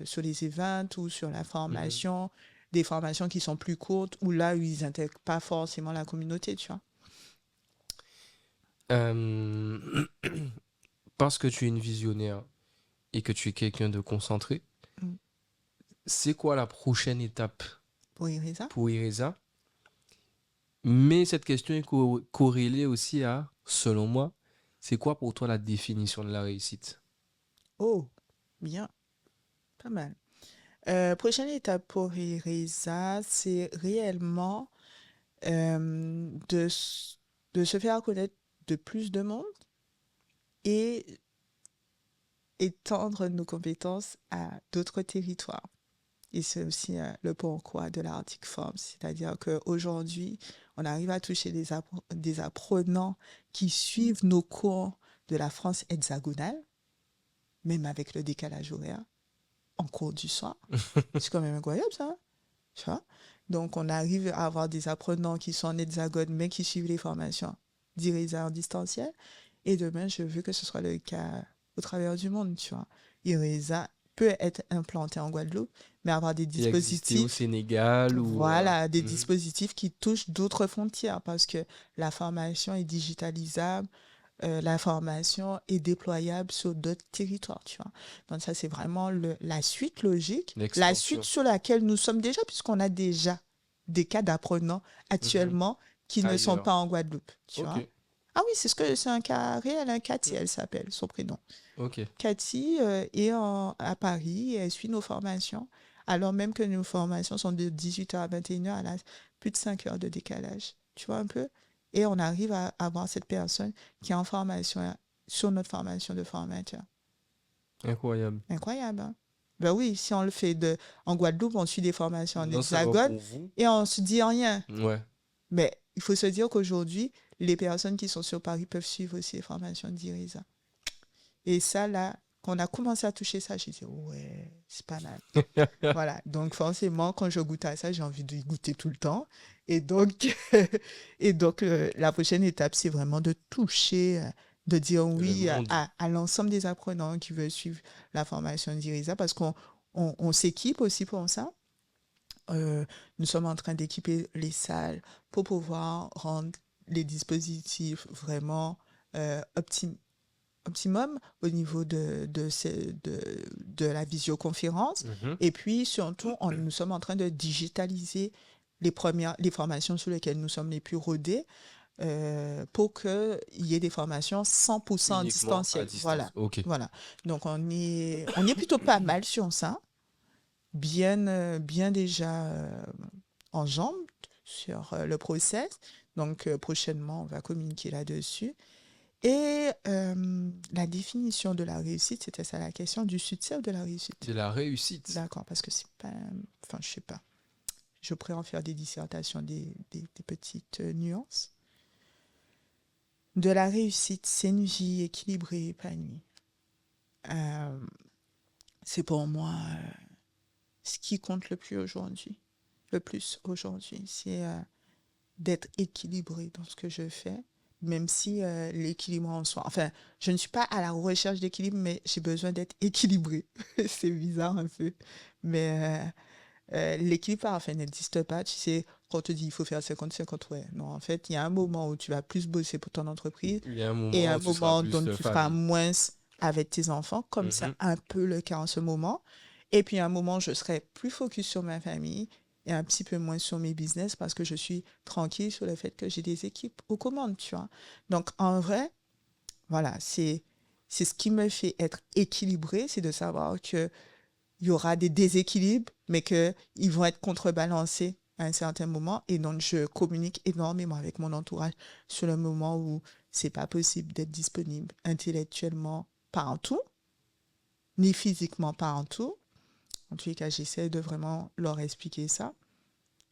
Speaker 1: sur les events ou sur la
Speaker 2: Mhm.
Speaker 1: formation, des formations qui sont plus courtes ou là où ils n'intègrent pas forcément la communauté, tu vois.
Speaker 2: Euh, Parce que tu es une visionnaire et que tu es quelqu'un de concentré,
Speaker 1: Mm.
Speaker 2: c'est quoi la prochaine étape
Speaker 1: Pour IRESA.
Speaker 2: pour Ireza? Mais cette question est corrélée aussi à, selon moi, c'est quoi pour toi la définition de la réussite?
Speaker 1: Oh, bien, pas mal. Prochaine étape pour IRESA, c'est réellement de, de se faire connaître de plus de monde et étendre nos compétences à d'autres territoires. Et c'est aussi le pourquoi de l'article Forbes, c'est-à-dire qu'aujourd'hui, on arrive à toucher des apprenants qui suivent nos cours de la France hexagonale, même avec le décalage horaire, en cours du soir. C'est quand même incroyable ça, hein, tu vois. Donc, on arrive à avoir des apprenants qui sont en hexagone, mais qui suivent les formations dirigées en distanciel. Et demain, je veux que ce soit le cas au travers du monde, tu vois. IRESA peut être implanté en Guadeloupe, mais avoir des
Speaker 2: Et exister au
Speaker 1: dispositifs,
Speaker 2: Sénégal ou...
Speaker 1: voilà, des
Speaker 2: mhm,
Speaker 1: dispositifs qui touchent d'autres frontières parce que la formation est digitalisable, la formation est déployable sur d'autres territoires, tu vois. Donc ça, c'est vraiment la suite logique, la suite
Speaker 2: l'expansion.
Speaker 1: sur laquelle nous sommes déjà, puisqu'on a déjà des cas d'apprenants
Speaker 2: Mhm,
Speaker 1: actuellement qui ne sont
Speaker 2: ailleurs.
Speaker 1: pas en Guadeloupe, tu
Speaker 2: Ok,
Speaker 1: vois. Ah oui, c'est un cas réel, hein, Cathy, elle s'appelle, son prénom.
Speaker 2: ok.
Speaker 1: Cathy est à Paris et elle suit nos formations, alors même que nos formations sont de 18h à 21h, elle a plus de 5 heures de décalage. Tu vois un peu? Et on arrive à avoir cette personne qui est en formation sur notre formation de formateur.
Speaker 2: Incroyable.
Speaker 1: Incroyable, hein? Ben oui, si on le fait en Guadeloupe, on suit des formations en
Speaker 2: Non seulement
Speaker 1: hexagone
Speaker 2: pour vous.
Speaker 1: et on se dit rien.
Speaker 2: Ouais.
Speaker 1: Mais il faut se dire qu'aujourd'hui, les personnes qui sont sur Paris peuvent suivre aussi les formations d'IRISA. Et ça, là, quand on a commencé à toucher ça, j'ai dit, ouais, c'est pas mal. Voilà. Donc, forcément, quand je goûte à ça, j'ai envie de y goûter tout le temps. Et donc, la prochaine étape, c'est vraiment de toucher, de dire
Speaker 2: Le
Speaker 1: oui
Speaker 2: monde.
Speaker 1: à l'ensemble des apprenants qui veulent suivre la formation d'IRISA parce qu'on s'équipe aussi pour ça. Nous sommes en train d'équiper les salles pour pouvoir rendre les dispositifs vraiment optimum au niveau de la visioconférence.
Speaker 2: Mhm.
Speaker 1: Et puis, surtout, nous sommes en train de digitaliser les formations sur lesquelles nous sommes les plus rodés pour qu'il y ait des formations 100% en
Speaker 2: Uniquement à
Speaker 1: distanciel.
Speaker 2: distance.
Speaker 1: Voilà.
Speaker 2: Ok.
Speaker 1: Voilà. Donc, on est plutôt pas mal sur ça. Bien déjà en jambes sur le process. Donc, prochainement, on va communiquer là-dessus. Et la définition de la réussite, c'était ça la question, du succès ou de la réussite?
Speaker 2: De la réussite.
Speaker 1: D'accord, parce que c'est pas... Enfin, je sais pas. Je pourrais en faire des dissertations, des petites nuances. De la réussite, c'est une vie équilibrée, épanouie. Euh, c'est pour moi ce qui compte le plus aujourd'hui, c'est d'être équilibré dans ce que je fais, même si l'équilibre en soi... Enfin, je ne suis pas à la recherche d'équilibre, mais j'ai besoin d'être équilibré. C'est bizarre un peu. Mais l'équilibre parfait n'existe pas. Tu sais, quand on te dit il faut faire 50-50, ouais. Non, en fait, il y a un moment où tu vas plus bosser pour ton entreprise
Speaker 2: Il y a un
Speaker 1: et
Speaker 2: moment
Speaker 1: un
Speaker 2: où tu seras
Speaker 1: moment
Speaker 2: plus
Speaker 1: dont
Speaker 2: de
Speaker 1: tu feras
Speaker 2: famille.
Speaker 1: moins avec tes enfants, comme c'est
Speaker 2: Mhm.
Speaker 1: un peu le cas en ce moment. Et puis, à un moment, je serai plus focus sur ma famille et un petit peu moins sur mes business parce que je suis tranquille sur le fait que j'ai des équipes aux commandes, tu vois. Donc, en vrai, voilà, c'est ce qui me fait être équilibré, c'est de savoir que il y aura des déséquilibres, mais qu'ils vont être contrebalancés à un certain moment. Et donc, je communique énormément avec mon entourage sur le moment où c'est pas possible d'être disponible intellectuellement partout, ni physiquement partout. En tous les cas, j'essaie de vraiment leur expliquer ça.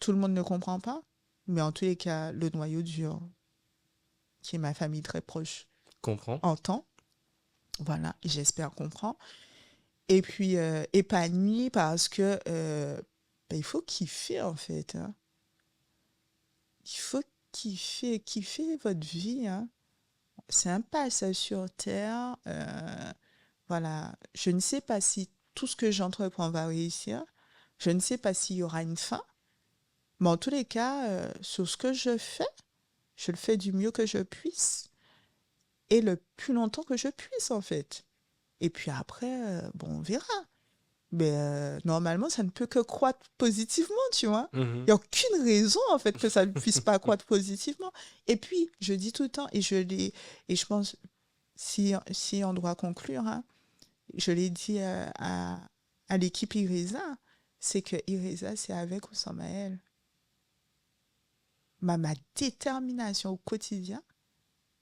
Speaker 1: Tout le monde ne comprend pas, mais en tous les cas, le noyau dur, qui est ma famille très proche,
Speaker 2: Comprends.
Speaker 1: entend. Voilà, et j'espère comprendre. Et puis, épanoui parce que ben, il faut kiffer, en fait. Hein. Il faut kiffer votre vie. Hein. C'est un passage sur Terre. Voilà. Je ne sais pas si tout ce que j'entreprends va réussir. Je ne sais pas s'il y aura une fin. Mais en tous les cas, sur ce que je fais, je le fais du mieux que je puisse et le plus longtemps que je puisse, en fait. Et puis après, bon, on verra. Mais normalement, ça ne peut que croître positivement, tu vois. Il
Speaker 2: Mhm.
Speaker 1: n'y a aucune raison, en fait, que ça ne puisse pas croître positivement. Et puis, je dis tout le temps, et je pense, si on doit conclure, hein, je l'ai dit à l'équipe IRISA, c'est que IRISA, c'est avec ou sans Maëlle. Ma détermination au quotidien,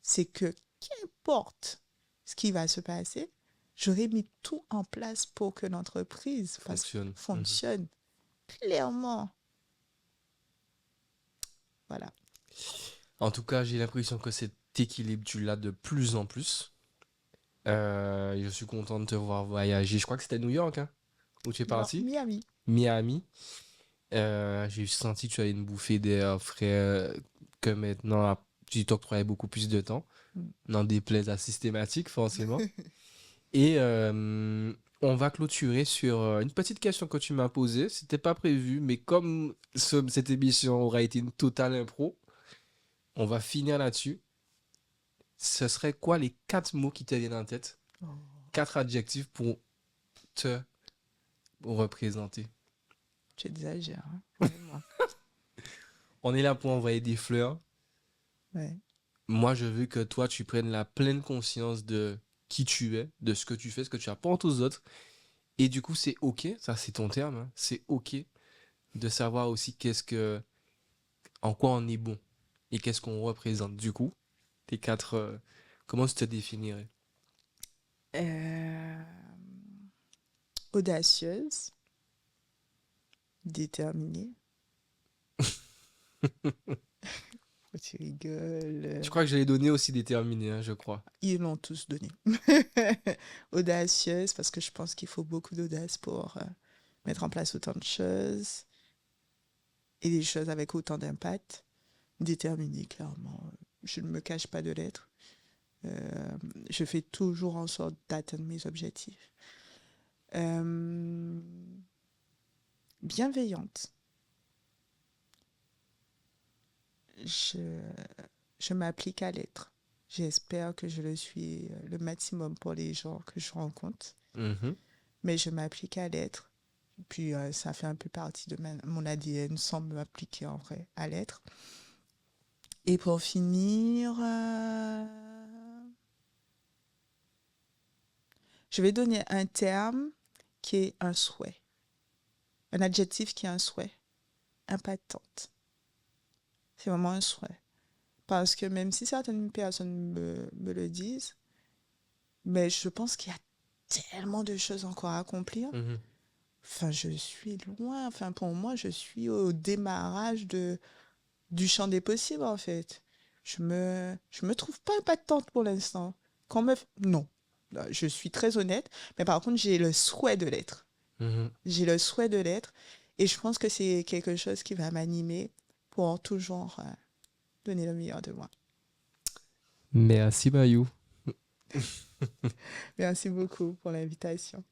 Speaker 1: c'est que qu'importe ce qui va se passer, j'aurais mis tout en place pour que l'entreprise
Speaker 2: Fonctionne. Mhm.
Speaker 1: fonctionne clairement. Voilà.
Speaker 2: En tout cas, j'ai l'impression que cet équilibre, tu l'as de plus en plus. Je suis content de te voir voyager. Je crois que c'était New York, hein, où tu es
Speaker 1: Non,
Speaker 2: parti.
Speaker 1: Miami.
Speaker 2: Miami. J'ai senti que tu avais une bouffée d'air frais, que maintenant, tu t'octroyais beaucoup plus de temps.
Speaker 1: Mm.
Speaker 2: N'en déplaise à systématique, forcément. Et on va clôturer sur une petite question que tu m'as posée. C'était pas prévu, mais comme cette émission aura été une totale impro, on va finir là-dessus. Ce serait quoi les 4 mots qui te viennent en tête?
Speaker 1: Oh,
Speaker 2: 4 adjectifs pour te représenter.
Speaker 1: tu exagères, hein, vraiment.
Speaker 2: On est là pour envoyer des fleurs.
Speaker 1: Ouais.
Speaker 2: Moi, je veux que toi, tu prennes la pleine conscience de qui tu es, de ce que tu fais, ce que tu apportes aux autres. Et du coup, c'est OK, ça c'est ton terme, hein, c'est OK de savoir aussi en quoi on est bon et qu'est-ce qu'on représente. Du coup, tes 4, comment tu te définirais?
Speaker 1: Euh, audacieuse, déterminée, tu rigoles.
Speaker 2: Je crois que je l'ai donné aussi déterminé, hein, je crois.
Speaker 1: Ils l'ont tous donné. Audacieuse, parce que je pense qu'il faut beaucoup d'audace pour mettre en place autant de choses et des choses avec autant d'impact. Déterminée, clairement. Je ne me cache pas de l'être. Je fais toujours en sorte d'atteindre mes objectifs. Bienveillante. Je m'applique à l'être. J'espère que je le suis le maximum pour les gens que je rencontre.
Speaker 2: Mhm.
Speaker 1: Mais je m'applique à l'être. Puis ça fait un peu partie de mon ADN sans m'appliquer en vrai à l'être. Et pour finir, je vais donner un terme qui est un souhait. Un adjectif qui est un souhait. Impactante. C'est vraiment un souhait. Parce que même si certaines personnes me le disent, mais je pense qu'il y a tellement de choses encore à accomplir.
Speaker 2: Mhm.
Speaker 1: Enfin, je suis loin. Enfin, pour moi, je suis au démarrage du champ des possibles, en fait. Je me trouve pas impactante pour l'instant. Non. Là, je suis très honnête. Mais par contre, j'ai le souhait de l'être.
Speaker 2: Mhm.
Speaker 1: J'ai le souhait de l'être. Et je pense que c'est quelque chose qui va m'animer pour toujours donner le meilleur de moi.
Speaker 2: Merci, Bayou.
Speaker 1: Merci beaucoup pour l'invitation.